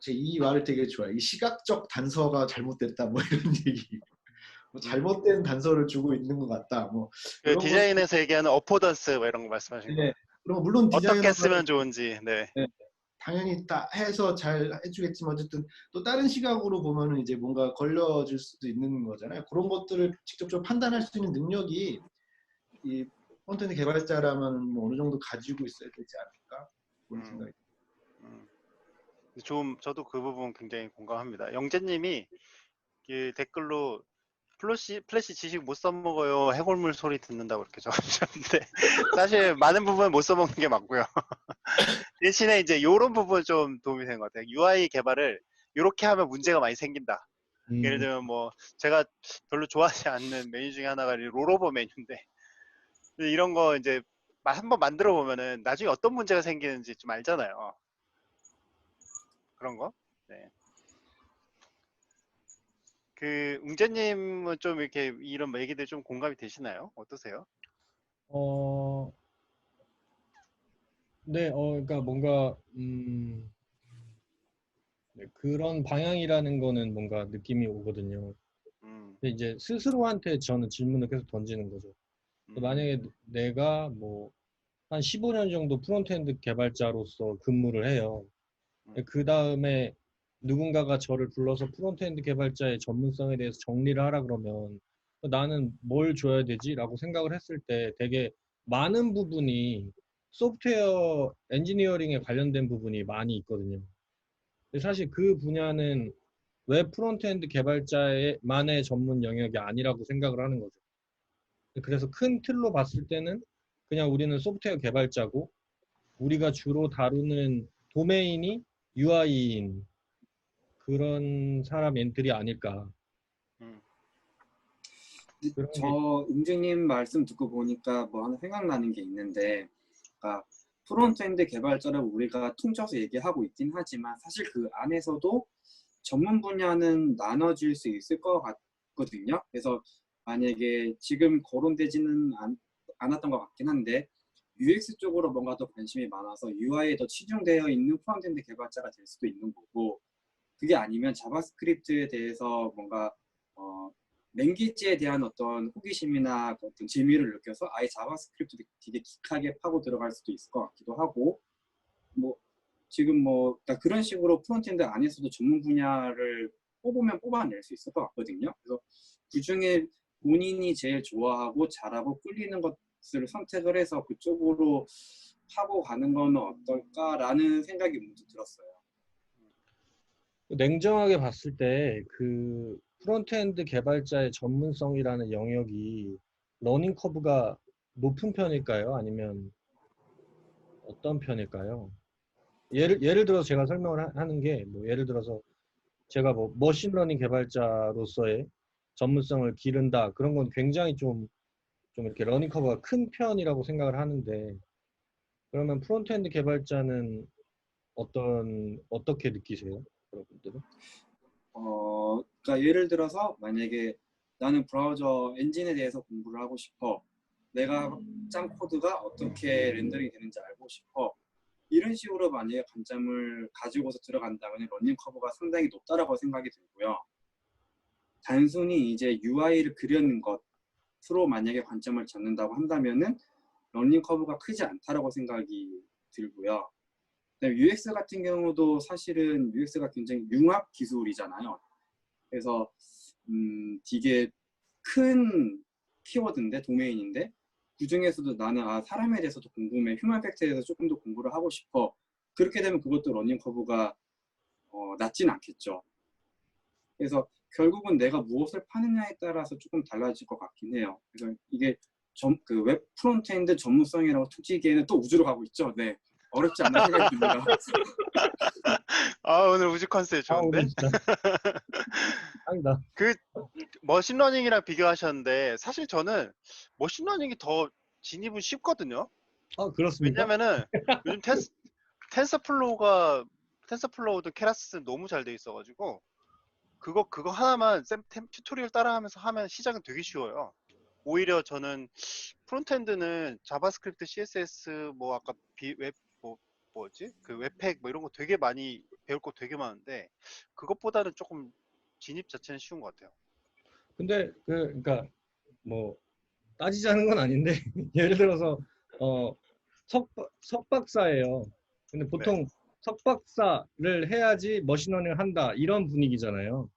제 이 말을 되게 좋아해요. 이 시각적 단서가 잘못됐다 뭐 이런 얘기. 뭐 잘못된 단서를 주고 있는 것 같다. 뭐 그 이런 것. 디자인에서 얘기하는 어포던스 뭐 이런 거 말씀하시는 거예요? 네. 그리고 물론 어떻게 디자이너가 쓰면 좋은지. 네. 네, 당연히 다 해서 잘 해주겠지만 어쨌든 또 다른 시각으로 보면은 이제 뭔가 걸려질 수도 있는 거잖아요. 그런 것들을 직접적으로 판단할 수 있는 능력이 이 콘텐츠 개발자라면 뭐 어느 정도 가지고 있어야 되지 않을까 그런 음. 생각이. 저도 그 부분 굉장히 공감합니다. 영재님이 그 댓글로 플래시 지식 못 써먹어요. 해골물 소리 듣는다고 이렇게 적으셨는데 사실 많은 부분 못 써먹는 게 맞고요. 대신에 이제 이런 부분 좀 도움이 되는 것 같아요. UI 개발을 이렇게 하면 문제가 많이 생긴다. 예를 들면 뭐 제가 별로 좋아하지 않는 메뉴 중에 하나가 롤오버 메뉴인데 이런 거 이제 한번 만들어 보면은 나중에 어떤 문제가 생기는지 좀 알잖아요. 그런 거. 네. 그 웅재님은 좀 이렇게 이런 얘기들 좀 공감이 되시나요? 어떠세요? 네, 그러니까 뭔가 네, 그런 방향이라는 거는 뭔가 느낌이 오거든요. 근데 이제 스스로한테 저는 질문을 계속 던지는 거죠. 만약에 내가 뭐 한 15년 정도 프론트엔드 개발자로서 근무를 해요. 그 다음에 누군가가 저를 불러서 프론트엔드 개발자의 전문성에 대해서 정리를 하라 그러면 나는 뭘 줘야 되지? 라고 생각을 했을 때 되게 많은 부분이 소프트웨어 엔지니어링에 관련된 부분이 많이 있거든요. 근데 사실 그 분야는 웹 프론트엔드 개발자만의 전문 영역이 아니라고 생각을 하는 거죠. 그래서 큰 틀로 봤을 때는 그냥 우리는 소프트웨어 개발자고 우리가 주로 다루는 도메인이 UI인 그런 사람 엔트리 아닐까. 그런 저 게 웅주님 말씀 듣고 보니까 뭐 하나 생각나는 게 있는데, 그러니까 프론트엔드 개발자를 우리가 퉁쳐서 얘기하고 있긴 하지만 사실 그 안에서도 전문 분야는 나눠질 수 있을 것 같거든요. 그래서 만약에 지금 거론되지는 않았던 것 같긴 한데 UX 쪽으로 뭔가 더 관심이 많아서 UI에 더 치중되어 있는 프론트엔드 개발자가 될 수도 있는 거고, 그게 아니면 자바스크립트에 대해서 뭔가 랭귀지에 대한 어떤 호기심이나 어떤 재미를 느껴서 아예 자바스크립트도 되게 깊하게 파고 들어갈 수도 있을 것 같기도 하고, 뭐 지금 뭐 그러니까 그런 식으로 프론트엔드 안에서도 전문 분야를 뽑으면 뽑아낼 수 있을 것 같거든요. 그래서 그 중에 본인이 제일 좋아하고 잘하고 끌리는 것을 선택을 해서 그쪽으로 파고 가는 거는 어떨까라는 생각이 문득 들었어요. 냉정하게 봤을 때 그 프론트엔드 개발자의 전문성이라는 영역이 러닝 커브가 높은 편일까요? 아니면 어떤 편일까요? 예를 들어서 제가 설명을 하는 게 뭐 예를 들어서 제가 뭐 머신러닝 개발자로서의 전문성을 기른다 그런 건 굉장히 좀 이렇게 러닝 커브가 큰 편이라고 생각을 하는데 그러면 프론트엔드 개발자는 어떻게 느끼세요? 여러분들은? 그러니까 예를 들어서 만약에 나는 브라우저 엔진에 대해서 공부를 하고 싶어. 내가 짠 코드가 어떻게 렌더링이 되는지 알고 싶어. 이런 식으로 만약에 관점을 가지고서 들어간다면 러닝 커브가 상당히 높다라고 생각이 들고요. 단순히 이제 UI를 그리는 것으로 만약에 관점을 잡는다고 한다면은 러닝 커브가 크지 않다라고 생각이 들고요. UX 같은 경우도 사실은 UX가 굉장히 융합 기술이잖아요. 그래서 되게 큰 키워드인데 도메인인데 그 중에서도 나는 사람에 대해서도 궁금해, 휴먼 팩트에 대해서 조금 더 공부를 하고 싶어. 그렇게 되면 그것도 러닝 커브가 낮진 않겠죠. 그래서 결국은 내가 무엇을 파느냐에 따라서 조금 달라질 것 같긴 해요. 그래서 이게 그 웹 프론트엔드 전문성이라고 투지기에는 또 우주로 가고 있죠. 네, 어렵지 않나 생각이 듭니다. 오늘 우주 컨셉 좋은데? 오늘 진짜 짱이다. 그 머신러닝이랑 비교하셨는데 사실 저는 머신러닝이 더 진입은 쉽거든요. 그렇습니까? 왜냐면은 요즘 텐서플로우도 케라스 너무 잘 돼 있어가지고 그거 하나만 튜토리얼 따라하면서 하면 시작은 되게 쉬워요. 오히려 저는 프론트엔드는 자바스크립트, CSS 뭐 아까 웹 뭐지? 그 웹팩 뭐 이런 거 되게 많이 배울 거 되게 많은데 그것보다는 조금 진입 자체는 쉬운 것 같아요. 근데 그러니까 뭐 따지자는 건 아닌데 예를 들어서 어 석박사예요. 근데 네. 보통 석박사를 해야지 머신러닝을 한다 이런 분위기잖아요.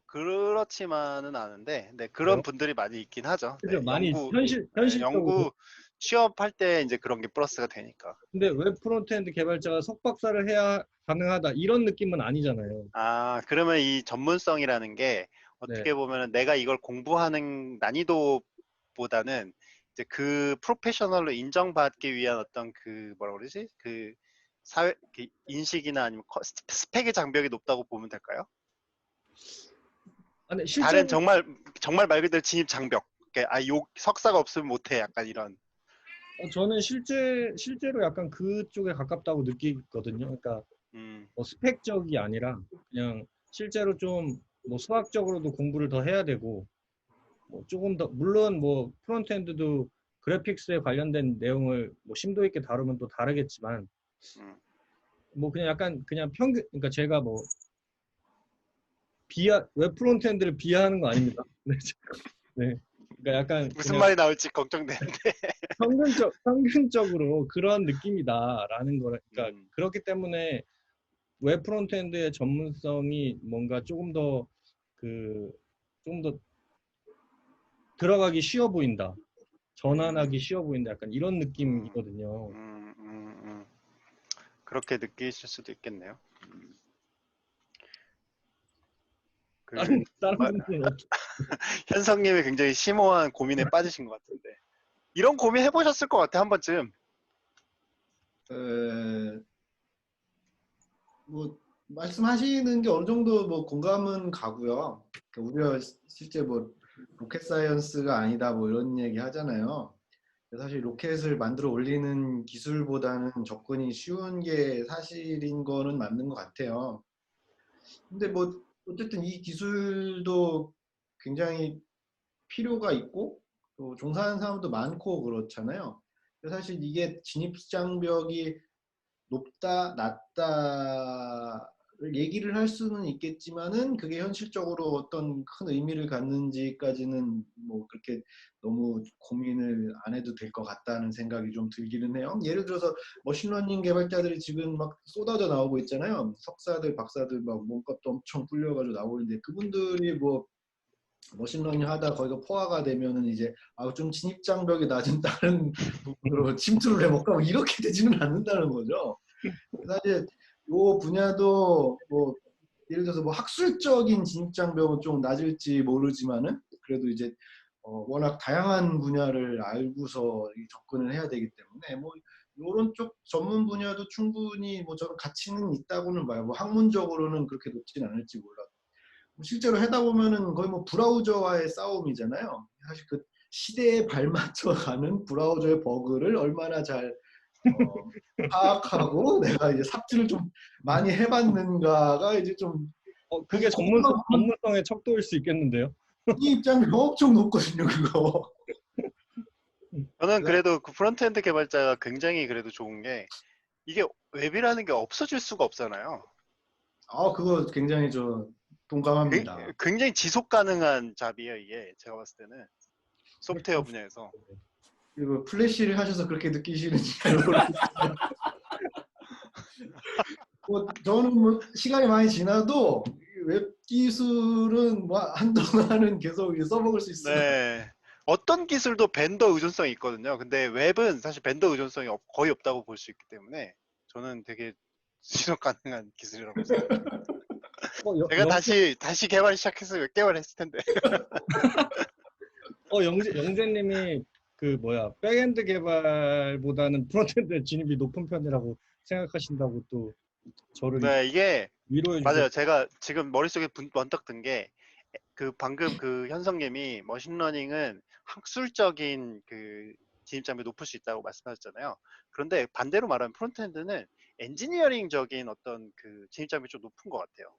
그렇지만은 않은데, 네, 그런 그래요? 분들이 많이 있긴 하죠. 네, 그죠? 많이 현실적으로. 연구 취업할 때 이제 그런 게 플러스가 되니까. 근데 웹 프론트엔드 개발자가 석박사를 해야 가능하다 이런 느낌은 아니잖아요. 아, 그러면 이 전문성이라는 게 네. 어떻게 보면은 내가 이걸 공부하는 난이도보다는 이제 그 프로페셔널로 인정받기 위한 어떤 그 뭐라 그러지? 그 사회 그 인식이나 아니면 스펙의 장벽이 높다고 보면 될까요? 아, 근데 다른 실제로 정말 말 그대로 진입 장벽. 요 석사가 없으면 못해. 약간 이런. 저는 실제로 약간 그쪽에 가깝다고 느끼거든요. 그러니까 음, 뭐 스펙적이 아니라 그냥 실제로 좀 뭐 수학적으로도 공부를 더 해야 되고 뭐 조금 더 물론 뭐 프론트엔드도 그래픽스에 관련된 내용을 뭐 심도 있게 다루면 또 다르겠지만 음. 뭐 그냥 약간 그냥 평균 그러니까 제가 뭐 비하 웹 프론트엔드를 비하하는 거 아닙니다. 네. 네. 그러니까 약간 무슨 그냥 말이 나올지 걱정되는데. 평균적으로 그런 느낌이다라는 거라. 그러니까 음, 그렇기 때문에 웹 프론트엔드의 전문성이 뭔가 조금 더 좀 더 들어가기 쉬워 보인다. 전환하기 쉬워 보인다. 약간 이런 음, 느낌이거든요. 음, 음, 음. 그렇게 느끼실 수도 있겠네요. 그 다른 마- 분들은 어떻게? 현성님이 굉장히 심오한 고민에 빠지신 것 같은데 이런 고민 해보셨을 것 같아 한 번쯤. 에, 뭐 말씀하시는 게 어느 정도 뭐 공감은 가고요. 그러니까 우리가 실제 뭐 로켓 사이언스가 아니다 뭐 이런 얘기 하잖아요. 사실 로켓을 만들어 올리는 기술보다는 접근이 쉬운 게 사실인 거는 맞는 것 같아요. 근데 뭐 어쨌든 이 기술도 굉장히 필요가 있고 또 종사하는 사람도 많고 그렇잖아요. 그래서 사실 이게 진입 장벽이 높다, 낮다를 얘기를 할 수는 있겠지만은 그게 현실적으로 어떤 큰 의미를 갖는지까지는 뭐 그렇게 너무 고민을 안 해도 될 것 같다는 생각이 좀 들기는 해요. 예를 들어서 머신러닝 개발자들이 지금 막 쏟아져 나오고 있잖아요. 석사들, 박사들 막 몸값도 엄청 불려가지고 나오는데 그분들이 뭐 머신러닝 하다 거기가 포화가 되면은 이제 좀 진입 장벽이 낮은 다른 부분으로 침투를 해볼까 뭐 이렇게 되지는 않는다는 거죠. 사실 요 분야도 뭐 예를 들어서 뭐 학술적인 진입 장벽은 좀 낮을지 모르지만은 그래도 이제 워낙 다양한 분야를 알고서 접근을 해야 되기 때문에 뭐 이런 쪽 전문 분야도 충분히 뭐 저는 가치는 있다고는 봐요. 뭐 학문적으로는 그렇게 높진 않을지 몰라도 실제로 하다 보면은 거의 뭐 브라우저와의 싸움이잖아요. 사실 그 시대에 발맞춰 가는 브라우저의 버그를 얼마나 잘 어, 파악하고 내가 이제 삽질을 좀 많이 해봤는가가 이제 좀 그게 사실 그것만 보면 전문성의 척도일 수 있겠는데요. 이 입장이 엄청 높거든요, 그거. 저는 그래도 그 프론트엔드 개발자가 굉장히 그래도 좋은 게 이게 웹이라는 게 없어질 수가 없잖아요. 그거 굉장히 저 동감합니다. 굉장히 지속 가능한 잡이에요 이게 제가 봤을 때는 소프트웨어 분야에서. 그리고 플래시를 하셔서 그렇게 느끼시는지 잘 모르겠지만 뭐 저는 뭐 시간이 많이 지나도 웹 기술은 뭐 한동안은 계속 써먹을 수 있어요. 네. 어떤 기술도 벤더 의존성이 있거든요. 근데 웹은 사실 벤더 의존성이 거의 없다고 볼 수 있기 때문에 저는 되게 지속 가능한 기술이라고 생각해요. 제가 다시 개발 시작해서 몇 개월 했을 텐데. 영재님이 그 뭐야 백엔드 개발보다는 프론트엔드 진입이 높은 편이라고 생각하신다고 또 저를 네, 이게 위로해 주셨. 맞아요. 제가 지금 머릿속에 번뜩 든 게 그 방금 그 현성님이 머신러닝은 학술적인 그 진입장벽이 높을 수 있다고 말씀하셨잖아요. 그런데 반대로 말하면 프론트엔드는 엔지니어링적인 어떤 그 진입장벽이 좀 높은 것 같아요.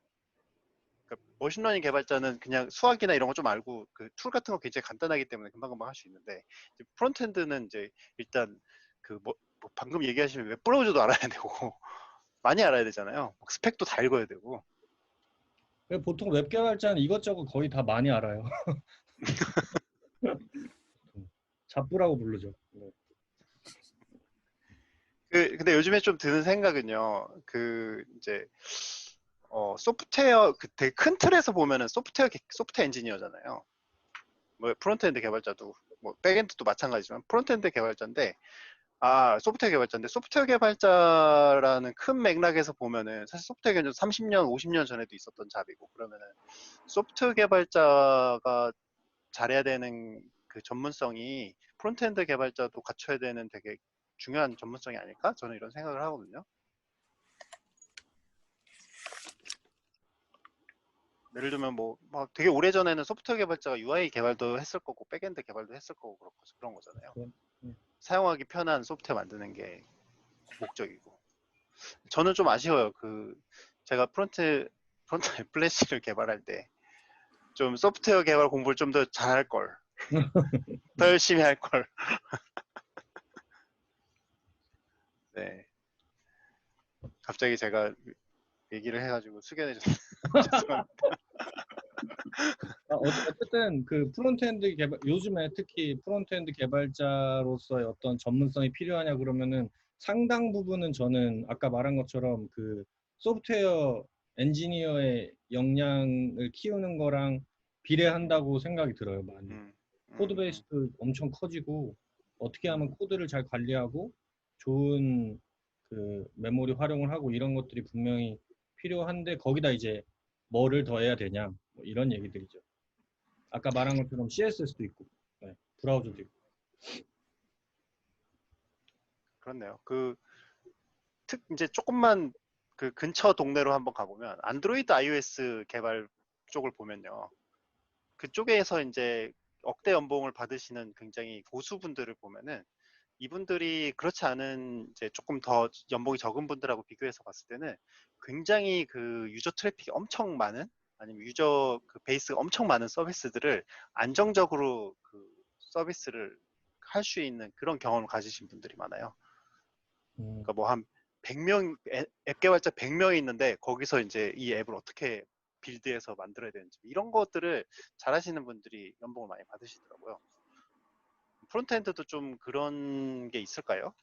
그러니까 머신러닝 개발자는 그냥 수학이나 이런 거 좀 알고 그 툴 같은 거 굉장히 간단하기 때문에 금방금방 할 수 있는데 이제 프론트엔드는 이제 일단 그 뭐 방금 얘기하시면 웹 브라우저도 알아야 되고 많이 알아야 되잖아요. 막 스펙도 다 읽어야 되고. 보통 웹 개발자는 이것저것 거의 다 많이 알아요. 잡부라고 부르죠. 네. 근데 요즘에 좀 드는 생각은요. 그 이제 소프트웨어 그 되게 큰 틀에서 보면은 소프트웨어 엔지니어잖아요. 뭐 프론트엔드 개발자도 뭐 백엔드도 마찬가지지만 프론트엔드 개발자인데 소프트웨어 개발자라는 큰 맥락에서 보면은 사실 소프트웨어 개발자 30년, 50년 전에도 있었던 잡이고 그러면은 소프트웨어 개발자가 잘해야 되는 그 전문성이 프론트엔드 개발자도 갖춰야 되는 되게 중요한 전문성이 아닐까? 저는 이런 생각을 하거든요. 예를 들면 뭐 막 되게 오래전에는 소프트웨어 개발자가 UI 개발도 했을 거고 백엔드 개발도 했을 거고 그런 거잖아요. 사용하기 편한 소프트웨어 만드는 게 목적이고. 저는 좀 아쉬워요. 제가 프론트 플래시를 개발할 때 좀 소프트웨어 개발 공부를 좀 더 잘할 걸. 더 열심히 할 걸. 네. 갑자기 제가 얘기를 해가지고 숙연해졌어요. 죄송합니다. 어쨌든 그 프론트엔드 개발 요즘에 특히 프론트엔드 개발자로서의 어떤 전문성이 필요하냐 그러면은 상당 부분은 저는 아까 말한 것처럼 그 소프트웨어 엔지니어의 역량을 키우는 거랑 비례한다고 생각이 들어요, 많이. 코드 베이스도 엄청 커지고 어떻게 하면 코드를 잘 관리하고 좋은 그 메모리 활용을 하고 이런 것들이 분명히 필요한데 거기다 이제 뭐를 더해야 되냐 뭐 이런 얘기들이죠. 아까 말한 것처럼 CSS도 있고, 네, 브라우저도 있고. 그렇네요. 이제 조금만 그 근처 동네로 한번 가보면 안드로이드 iOS 개발 쪽을 보면요. 그쪽에서 이제 억대 연봉을 받으시는 굉장히 고수분들을 보면은 이분들이 그렇지 않은 이제 조금 더 연봉이 적은 분들하고 비교해서 봤을 때는 굉장히 그 유저 트래픽이 엄청 많은 아니면 유저 그 베이스가 엄청 많은 서비스들을 안정적으로 그 서비스를 할 수 있는 그런 경험을 가지신 분들이 많아요. 그러니까 뭐 한 100명 앱 개발자 100명이 있는데 거기서 이제 이 앱을 어떻게 빌드해서 만들어야 되는지 이런 것들을 잘 하시는 분들이 연봉을 많이 받으시더라고요. 프론트엔드도 좀 그런 게 있을까요?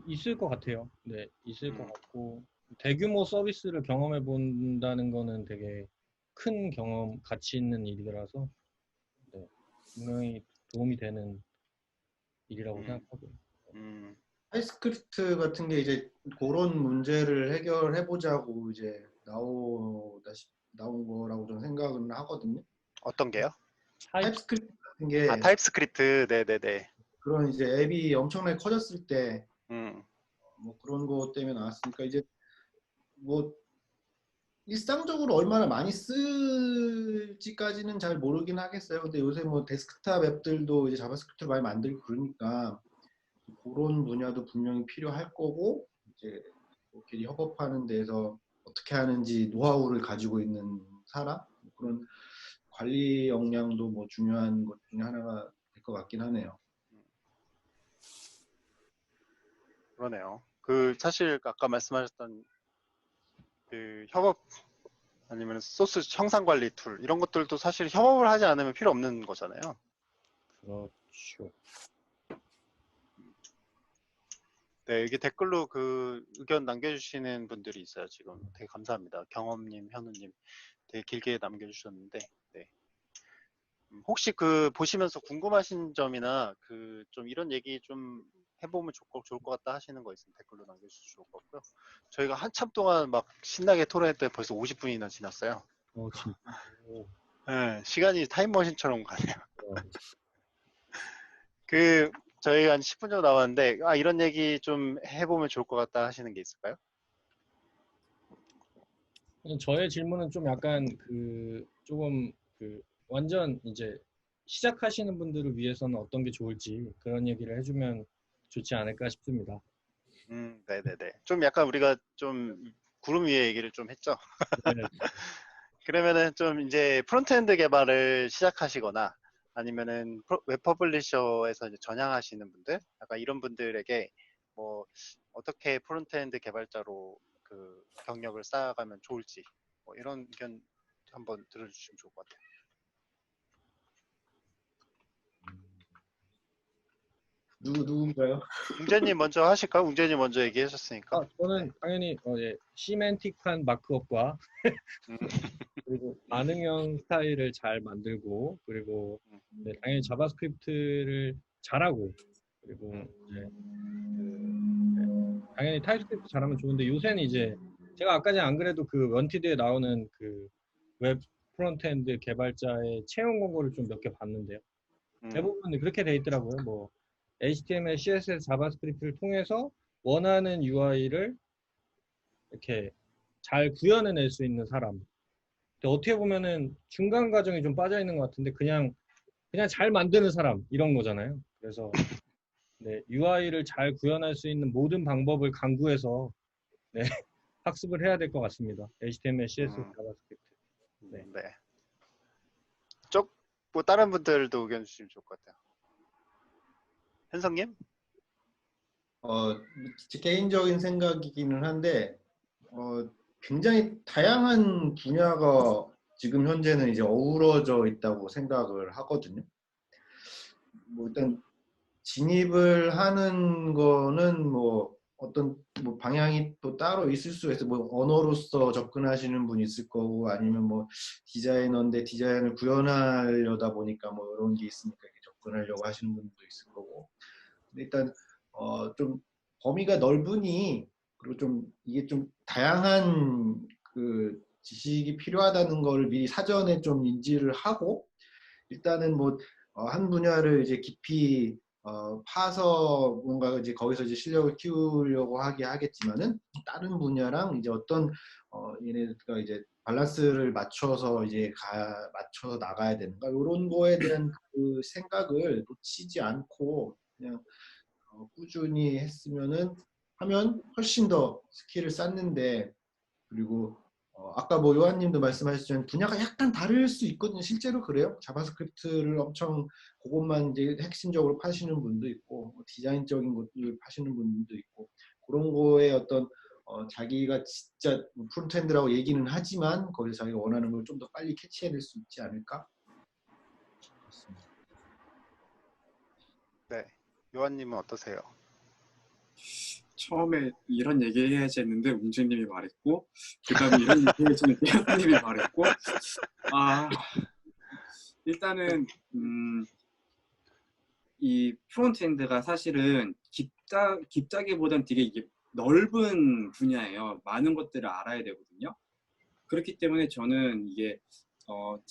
있을 것 같아요. 네, 있을 것 같고 대규모 서비스를 경험해 본다는 거는 되게 큰 경험, 가치 있는 일이라서 네, 분명히 도움이 되는 일이라고 생각하고요. 타입스크립트 같은 게 이제 그런 문제를 해결해 보자고 이제 나온 거라고 저는 생각은 하거든요. 어떤 게요? 타입스크립트 같은 게 타입스크립트, 네네네. 그런 이제 앱이 엄청나게 커졌을 때 뭐 그런 거 때문에 나왔으니까 이제 뭐 일상적으로 얼마나 많이 쓸지까지는 잘 모르긴 하겠어요. 근데 요새 뭐 데스크탑 앱들도 이제 자바스크립트를 많이 만들고 그러니까 그런 분야도 분명히 필요할 거고 이제 끼리 협업하는 데서 어떻게 하는지 노하우를 가지고 있는 사람 그런 관리 역량도 뭐 중요한 것 중에 하나가 될 것 같긴 하네요. 그러네요. 사실 아까 말씀하셨던 그 협업 아니면 소스 형상 관리 툴 이런 것들도 사실 협업을 하지 않으면 필요 없는 거잖아요. 그렇죠. 네, 이게 댓글로 그 의견 남겨주시는 분들이 있어요. 지금 되게 감사합니다. 경험님, 현우님 되게 길게 남겨주셨는데, 네. 혹시 보시면서 궁금하신 점이나 좀 이런 얘기 좀 해보면 좋을 것 같다 하시는 거 있으면 댓글로 남겨주셔도 좋을 것 같고요. 저희가 한참 동안 막 신나게 토론했더니 벌써 50분이나 지났어요. 진짜. 네, 시간이 타임머신처럼 가네요. 저희 한 10분 정도 남았는데, 이런 얘기 좀 해보면 좋을 것 같다 하시는 게 있을까요? 저의 질문은 좀 약간 조금 완전 이제 시작하시는 분들을 위해서는 어떤 게 좋을지 그런 얘기를 해주면 좋지 않을까 싶습니다. 네네네. 좀 약간 우리가 좀 구름 위에 얘기를 좀 했죠. 네. 그러면은 좀 이제 프론트엔드 개발을 시작하시거나 아니면은 웹 퍼블리셔에서 이제 전향하시는 분들, 약간 이런 분들에게 뭐 어떻게 프론트엔드 개발자로 그 경력을 쌓아가면 좋을지 뭐 이런 의견 한번 들어주시면 좋을 것 같아요. 누군가요? 웅재님 먼저 하실까요? 웅재님 먼저 얘기하셨으니까. 저는 당연히 시멘틱한 마크업과 음, 그리고 반응형 스타일을 잘 만들고 그리고 네, 당연히 자바스크립트를 잘하고 그리고 이제 당연히 타입스크립트 잘하면 좋은데 요새는 이제 제가 아까 전에 안 그래도 그 원티드에 나오는 그 웹 프론트엔드 개발자의 채용 공고를 좀 몇 개 봤는데요. 대부분 그렇게 돼 있더라고요. 뭐 HTML, CSS, 자바스크립트를 통해서 원하는 UI를 이렇게 잘 구현해낼 수 있는 사람. 근데 어떻게 보면은 중간 과정이 좀 빠져 있는 것 같은데 그냥 잘 만드는 사람 이런 거잖아요. 그래서 네, UI를 잘 구현할 수 있는 모든 방법을 강구해서 네, 학습을 해야 될 것 같습니다. HTML, CSS, 자바스크립트. 네. 네. 뭐 다른 분들도 의견 주시면 좋을 것 같아요. 현성님? 제 개인적인 생각이기는 한데 굉장히 다양한 분야가 지금 현재는 이제 어우러져 있다고 생각을 하거든요. 뭐 일단 진입을 하는 거는 뭐 어떤 뭐 방향이 또 따로 있을 수 있어요. 뭐 언어로서 접근하시는 분이 있을 거고 아니면 뭐 디자이너인데 디자인을 구현하려다 보니까 뭐 이런 게 있으니까 이렇게 접근하려고 하시는 분도 있을 거고. 근데 일단 좀 범위가 넓으니 그리고 좀 이게 좀 다양한 그 지식이 필요하다는 걸 미리 사전에 좀 인지를 하고 일단은 뭐 한 분야를 이제 깊이 파서 뭔가 이제 거기서 이제 실력을 키우려고 하겠지만은 다른 분야랑 이제 어떤 얘네가 이제 밸런스를 맞춰서 이제 맞춰서 나가야 되는가 이런 거에 대한 그 생각을 놓치지 않고 그냥 꾸준히 하면 훨씬 더 스킬을 쌓는데 그리고 아까 뭐 요한님도 말씀하셨지만 분야가 약간 다를 수 있거든요. 실제로 그래요. 자바스크립트를 엄청 그것만 이제 핵심적으로 파시는 분도 있고 뭐 디자인적인 것들 파시는 분도 있고 그런 거에 어떤 자기가 진짜 프론트엔드라고 얘기는 하지만 거기서 자기가 원하는 걸 좀 더 빨리 캐치해낼 수 있지 않을까? 그렇습니다. 네. 요한님은 어떠세요? 처음에 이런 얘기 해야지 했는데 웅재님이 말했고 그 다음에 이런 얘기 해야지 했는데 혜연님이 말했고 일단은 이 프론트엔드가 사실은 깊다기보단 되게 이게 넓은 분야예요. 많은 것들을 알아야 되거든요. 그렇기 때문에 저는 이게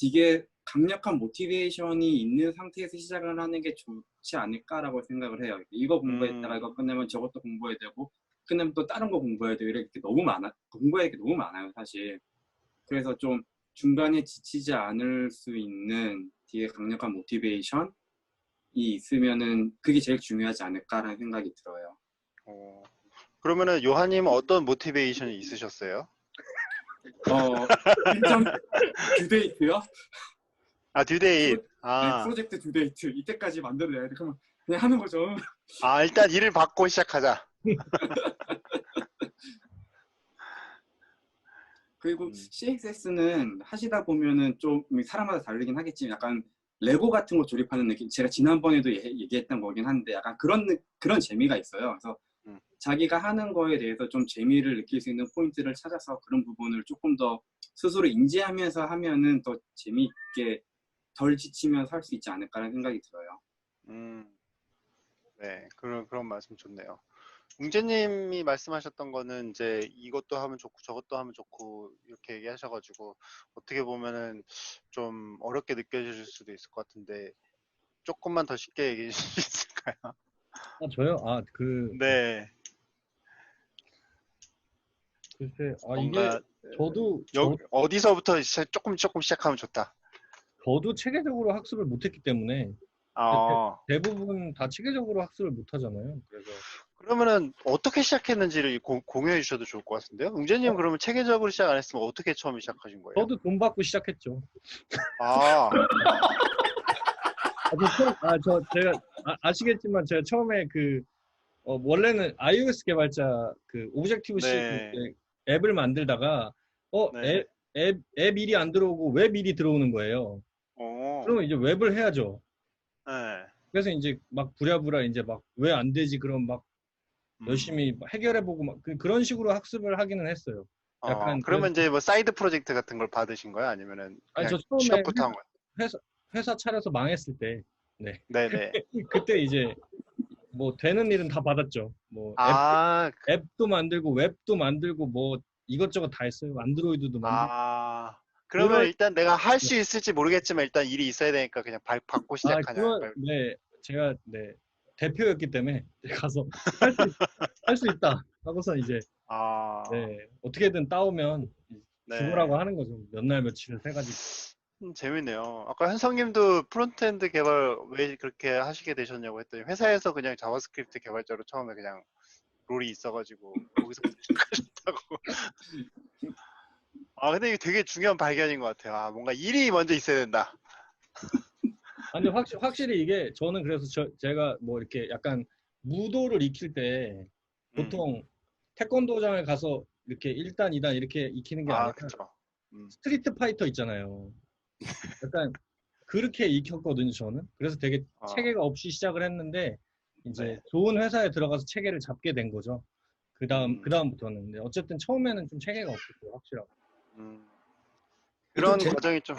되게 강력한 모티베이션이 있는 상태에서 시작을 하는 게 좋지 않을까라고 생각을 해요. 이거 공부했다가 이거 끝나면 저것도 공부해야 되고 끝나면 또 다른 거 공부해야 되고 이렇게 너무 공부해야 될 게 너무 많아요, 사실. 그래서 좀 중간에 지치지 않을 수 있는 되게 강력한 모티베이션이 있으면은 그게 제일 중요하지 않을까라는 생각이 들어요. 그러면은 요한님은 어떤 모티베이션이 있으셨어요? 일단 듀데이트요? 듀데이. 네, 프로젝트 듀데이트 이때까지 만들어내야 돼. 그러면 그냥 하는 거죠. 일단 일을 받고 시작하자. 그리고 CSS는 하시다 보면은 좀 사람마다 다르긴 하겠지만 약간 레고 같은 거 조립하는 느낌. 제가 지난번에도 얘기했던 거긴 한데 약간 그런 재미가 있어요. 그래서 자기가 하는 거에 대해서 좀 재미를 느낄 수 있는 포인트를 찾아서 그런 부분을 조금 더 스스로 인지하면서 하면은 더 재미있게 덜 지치면서 할 수 있지 않을까라는 생각이 들어요. 네, 그런 말씀 좋네요. 웅재님이 말씀하셨던 거는 이제 이것도 하면 좋고 저것도 하면 좋고 이렇게 얘기하셔가지고 어떻게 보면은 좀 어렵게 느껴질 수도 있을 것 같은데 조금만 더 쉽게 얘기해 주실 수 있을까요? 저요? 네. 글쎄, 뭔가 이게 어디서부터 조금 시작하면 좋다. 저도 체계적으로 학습을 못했기 때문에 대부분 다 체계적으로 학습을 못 하잖아요. 그래서 그러면은 어떻게 시작했는지를 공유해 주셔도 좋을 것 같은데요. 웅재님 그러면 체계적으로 시작 안 했으면 어떻게 처음 시작하신 거예요? 저도 돈 받고 시작했죠. 아, 제가 아시겠지만 제가 처음에 원래는 iOS 개발자 오브젝티브 C 네. 앱을 만들다가 네. 앱 일이 안 들어오고 웹 일이 들어오는 거예요. 그러면 이제 웹을 해야죠. 네. 그래서 이제 막 부랴부랴 이제 막 왜 안 되지? 그럼 막 음. 열심히 해결해보고 막 그런 식으로 학습을 하기는 했어요. 약간 그러면 이제 뭐 사이드 프로젝트 같은 걸 받으신 거예요? 아니면은 아니 그냥 저 처음에 취업부터 한 거예요? 회사 차려서 망했을 때 네네. 그때 이제 뭐 되는 일은 다 받았죠. 뭐 아, 앱도 만들고 웹도 만들고 뭐 이것저것 다 했어요. 안드로이드도 만들고. 그러면 그럴 일단 내가 할 수 있을지 모르겠지만 일단 일이 있어야 되니까 그냥 받고 시작하냐. 제가 대표였기 때문에 가서 할 수 있다 하고서 이제 어떻게든 따오면 죽으라고 하는 거죠. 몇 날 며칠을 해가지고. 재밌네요. 아까 현성님도 프론트엔드 개발 왜 그렇게 하시게 되셨냐고 했더니 회사에서 그냥 자바스크립트 개발자로 처음에 그냥 롤이 있어가지고 거기서부터 시작하셨다고. 근데 이게 되게 중요한 발견인 것 같아요. 뭔가 일이 먼저 있어야 된다. 아니 확실히 이게 저는 그래서 제가 뭐 이렇게 약간 무도를 익힐 때 보통 태권도장을 가서 이렇게 1단, 2단 이렇게 익히는 게 아니라 그쵸. 스트리트 파이터 있잖아요. 약간 그렇게 익혔거든요, 저는. 그래서 되게 체계가 없이 시작을 했는데 이제 좋은 회사에 들어가서 체계를 잡게 된 거죠. 그다음부터는. 근데 어쨌든 처음에는 좀 체계가 없었어요, 확실하고. 그런 과정이 좀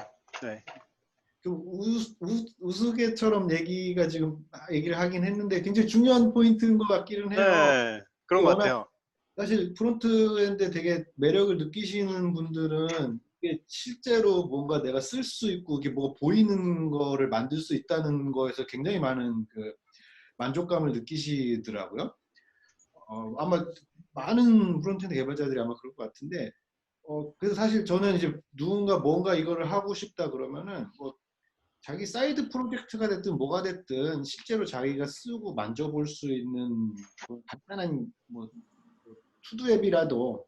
우스갯처럼 얘기를 하긴 했는데 굉장히 중요한 포인트인 것 같기는 해요. 네, 그런 것 같아요. 사실 프론트엔드에 되게 매력을 느끼시는 분들은 이게 실제로 뭔가 내가 쓸 수 있고 이게 뭐가 보이는 거를 만들 수 있다는 거에서 굉장히 많은 만족감을 느끼시더라고요. 아마 많은 프론트엔드 개발자들이 아마 그럴 것 같은데, 그래서 사실 저는 이제 누군가 뭔가 이거를 하고 싶다 그러면은 뭐 자기 사이드 프로젝트가 됐든 뭐가 됐든 실제로 자기가 쓰고 만져볼 수 있는 간단한 투두 앱이라도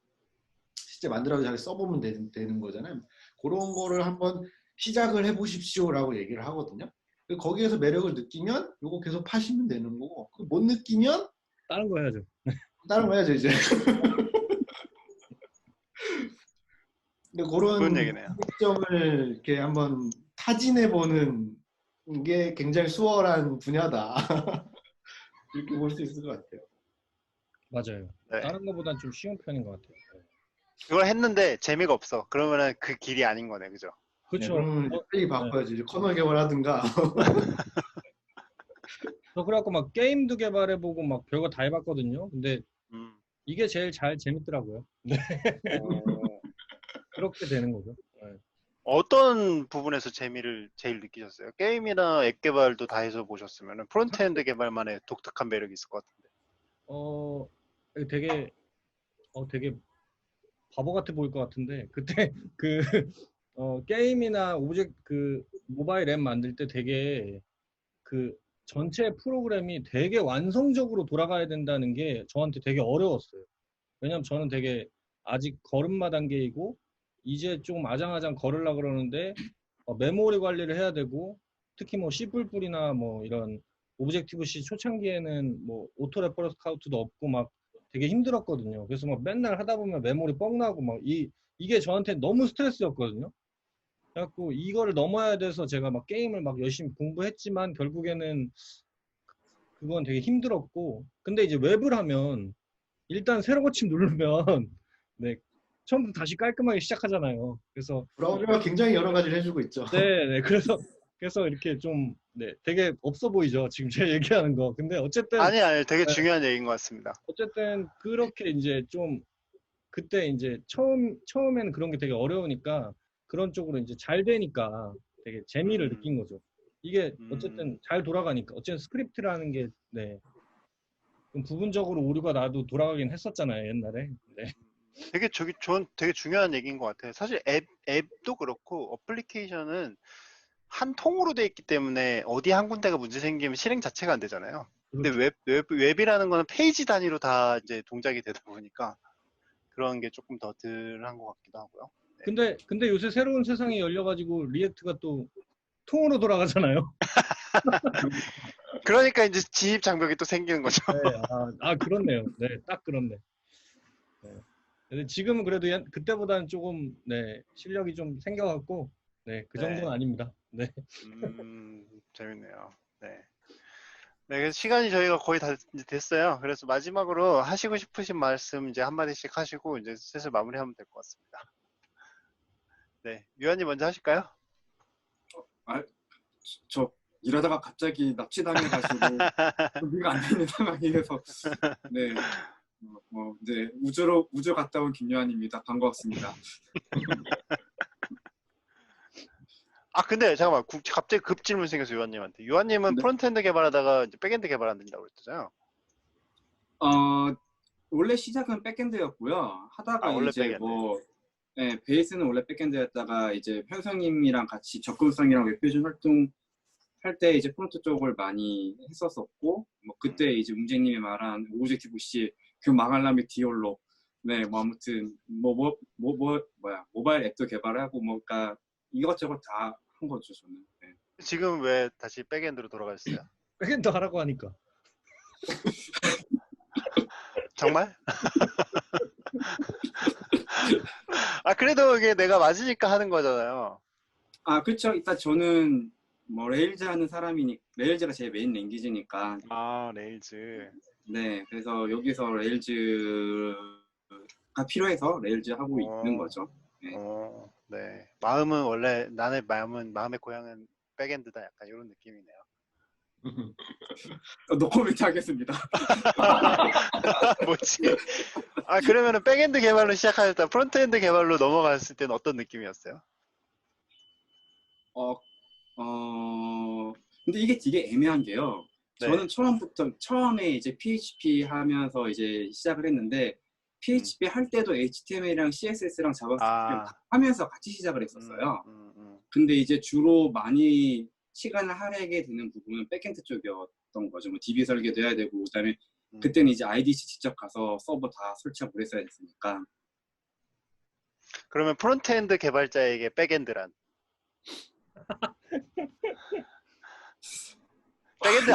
실제 만들어서 자기 써보면 되는 거잖아요. 그런 거를 한번 시작을 해보십시오라고 얘기를 하거든요. 거기에서 매력을 느끼면 이거 계속 파시면 되는 거고, 못 느끼면 다른 거 해야죠. 다른 거 해야죠 이제. 근데 그런 점을 이렇게 한번 타진해보는 게 굉장히 수월한 분야다. 이렇게 볼 수 있을 것 같아요. 맞아요. 다른 거보단 좀 쉬운 편인 것 같아요. 그걸 했는데 재미가 없어. 그러면은 그 길이 아닌 거네, 그죠? 그렇죠. 그러면 빨리 바꿔야지. 이제 커널 개발하든가. 저 그래갖고 막 게임도 개발해보고 막 별거 다 해봤거든요. 근데 이게 제일 재밌더라고요. 그렇게 되는 거죠. 어떤 부분에서 재미를 제일 느끼셨어요? 게임이나 앱 개발도 다 해서 보셨으면 프론트엔드 개발만의 독특한 매력이 있을 것 같은데. 되게 바보 같아 보일 것 같은데 그때 게임이나 모바일 앱 만들 때 되게 전체 프로그램이 되게 완성적으로 돌아가야 된다는 게 저한테 되게 어려웠어요. 왜냐면 저는 되게 아직 걸음마 단계이고 이제 좀 아장아장 걸으려고 그러는데 메모리 관리를 해야 되고 특히 뭐 C++이나 뭐 이런 오브젝티브 C 초창기에는 뭐 오토 레퍼런스 카운트도 없고 막 되게 힘들었거든요. 그래서 막 맨날 하다 보면 메모리 뻥 나고 막 이게 저한테 너무 스트레스였거든요. 그래갖고 이거를 넘어야 돼서 제가 막 게임을 막 열심히 공부했지만 결국에는 그건 되게 힘들었고 근데 이제 웹을 하면 일단 새로 고침 누르면 처음부터 다시 깔끔하게 시작하잖아요. 그래서 브라우저가 굉장히 여러 가지를 해주고 있죠. 네. 그래서 이렇게 좀 되게 없어 보이죠. 지금 제가 얘기하는 거. 근데 어쨌든 아니 되게 중요한 얘기인 것 같습니다. 어쨌든 그렇게 이제 좀 그때 이제 처음에는 그런 게 되게 어려우니까 그런 쪽으로 이제 잘 되니까 되게 재미를 느낀 거죠. 이게 어쨌든 잘 돌아가니까 어쨌든 스크립트라는 게 좀 부분적으로 오류가 나도 돌아가긴 했었잖아요 옛날에. 되게 중요한 얘기인 것 같아요. 사실 앱도 그렇고 어플리케이션은 한 통으로 돼 있기 때문에 어디 한 군데가 문제 생기면 실행 자체가 안 되잖아요. 근데 그렇죠. 웹이라는 거는 페이지 단위로 다 이제 동작이 되다 보니까 그런 게 조금 더 덜한 것 같기도 하고요. 근데 요새 새로운 세상이 열려가지고 리액트가 또 통으로 돌아가잖아요. 그러니까 이제 진입 장벽이 또 생기는 거죠. 네, 그렇네요. 네, 딱 그렇네. 네. 근데 지금은 그래도 그때보다는 조금 네, 실력이 좀 생겨갖고 네, 그 정도는 네. 아닙니다. 네. 재밌네요. 네. 네, 그래서 시간이 저희가 거의 다 이제 됐어요. 그래서 마지막으로 하시고 싶으신 말씀 이제 한마디씩 하시고 이제 슬슬 마무리하면 될 것 같습니다. 네, 유한님 먼저 하실까요? 저 일하다가 갑자기 납치당해가지고 준비가 안 되는 상황이라서 네, 네 우주 갔다 온 김요한입니다. 반갑습니다. 근데 잠깐만 갑자기 급 질문 생겨서 유한님한테. 유한님은 네. 프론트엔드 개발하다가 이제 백엔드 개발한다고 그랬잖아요. 원래 시작은 백엔드였고요. 하다가 원래 이제 백엔드. 네, 베이스는 원래 백엔드였다가 이제 현성님이랑 같이 접근성이랑 웹표준 활동할 때 이제 프론트 쪽을 많이 했었었고, 그때 이제 웅재님이 말한 오브젝티브-C 그 망할라미 디올로, 네, 아무튼 모바일 앱도 개발하고 그러니까 이것저것 다 한 거죠 저는. 네. 지금 왜 다시 백엔드로 돌아가셨어요? 백엔드 하라고 하니까. 정말? 그래도 이게 내가 맞으니까 하는 거잖아요. 그렇죠. 일단 저는 레일즈 하는 사람이니 레일즈가 제 메인 랭귀지니까. 레일즈. 네, 그래서 여기서 레일즈가 필요해서 레일즈 하고 있는 거죠. 네. 네. 마음은 원래 마음의 고향은 백엔드다 약간 이런 느낌이네요. 노코멘트 하겠습니다. 뭐지? 그러면은 백엔드 개발로 시작하셨다 프론트엔드 개발로 넘어갔을 때는 어떤 느낌이었어요? 근데 이게 되게 애매한 게요. 네. 저는 처음에 이제 PHP 하면서 이제 시작을 했는데 PHP 할 때도 HTML이랑 CSS랑 자바스크립트 하면서 같이 시작을 했었어요. 근데 이제 주로 많이 시간을 할애하게 되는 부분은 백엔드 쪽이었던 거죠. DB 설계도 해야 되고, 그다음에 그때는 이제 IDC 직접 가서 서버 다 설치하고 그랬어야 됐으니까. 그러면 프론트엔드 개발자에게 백엔드란? 백엔드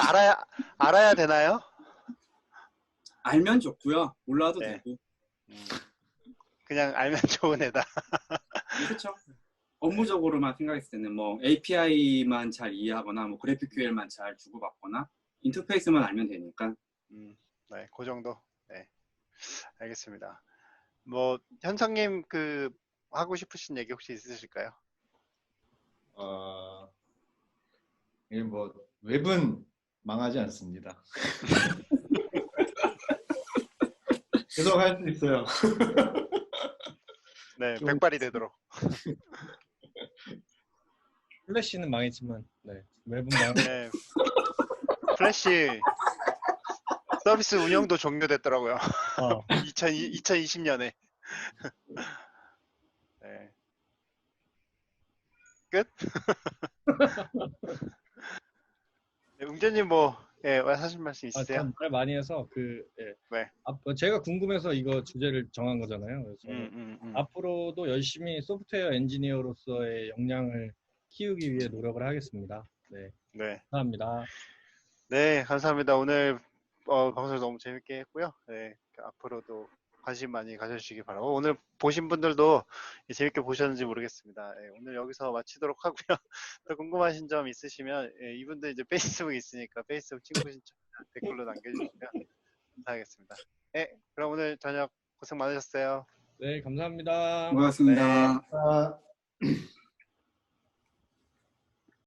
알아야 되나요? 알면 좋고요. 몰라도 네. 되고. 그냥 알면 좋은 애다. 그렇죠. 업무적으로만 생각했을 때는 API만 잘 이해하거나 GraphQL만 잘 주고받거나 인터페이스만 알면 되니까. 네, 그 정도. 네, 알겠습니다. 현성님 하고 싶으신 얘기 혹시 있으실까요? 웹은 망하지 않습니다. 계속 할 수 있어요. 네, 백발이 되도록. 플래시는 망했지만, 네, 웹은 망했. 네, 플래시 서비스 운영도 종료됐더라고요. 2020년에. 네. 끝? 네, 웅재님 하실 말씀 있으세요? 전 말 많이 해서 네. 제가 궁금해서 이거 주제를 정한 거잖아요. 그래서 앞으로도 열심히 소프트웨어 엔지니어로서의 역량을 키우기 위해 노력을 하겠습니다. 네. 네. 감사합니다. 네, 감사합니다. 오늘 방송 너무 재밌게 했고요. 네, 앞으로도 관심 많이 가져주시기 바라고, 오늘 보신 분들도 재밌게 보셨는지 모르겠습니다. 네, 오늘 여기서 마치도록 하고요. 더 궁금하신 점 있으시면 이분들 이제 페이스북 있으니까 페이스북 친구 신청 댓글로 남겨주시면 감사하겠습니다. 네, 그럼 오늘 저녁 고생 많으셨어요. 네, 감사합니다. 고맙습니다. 네.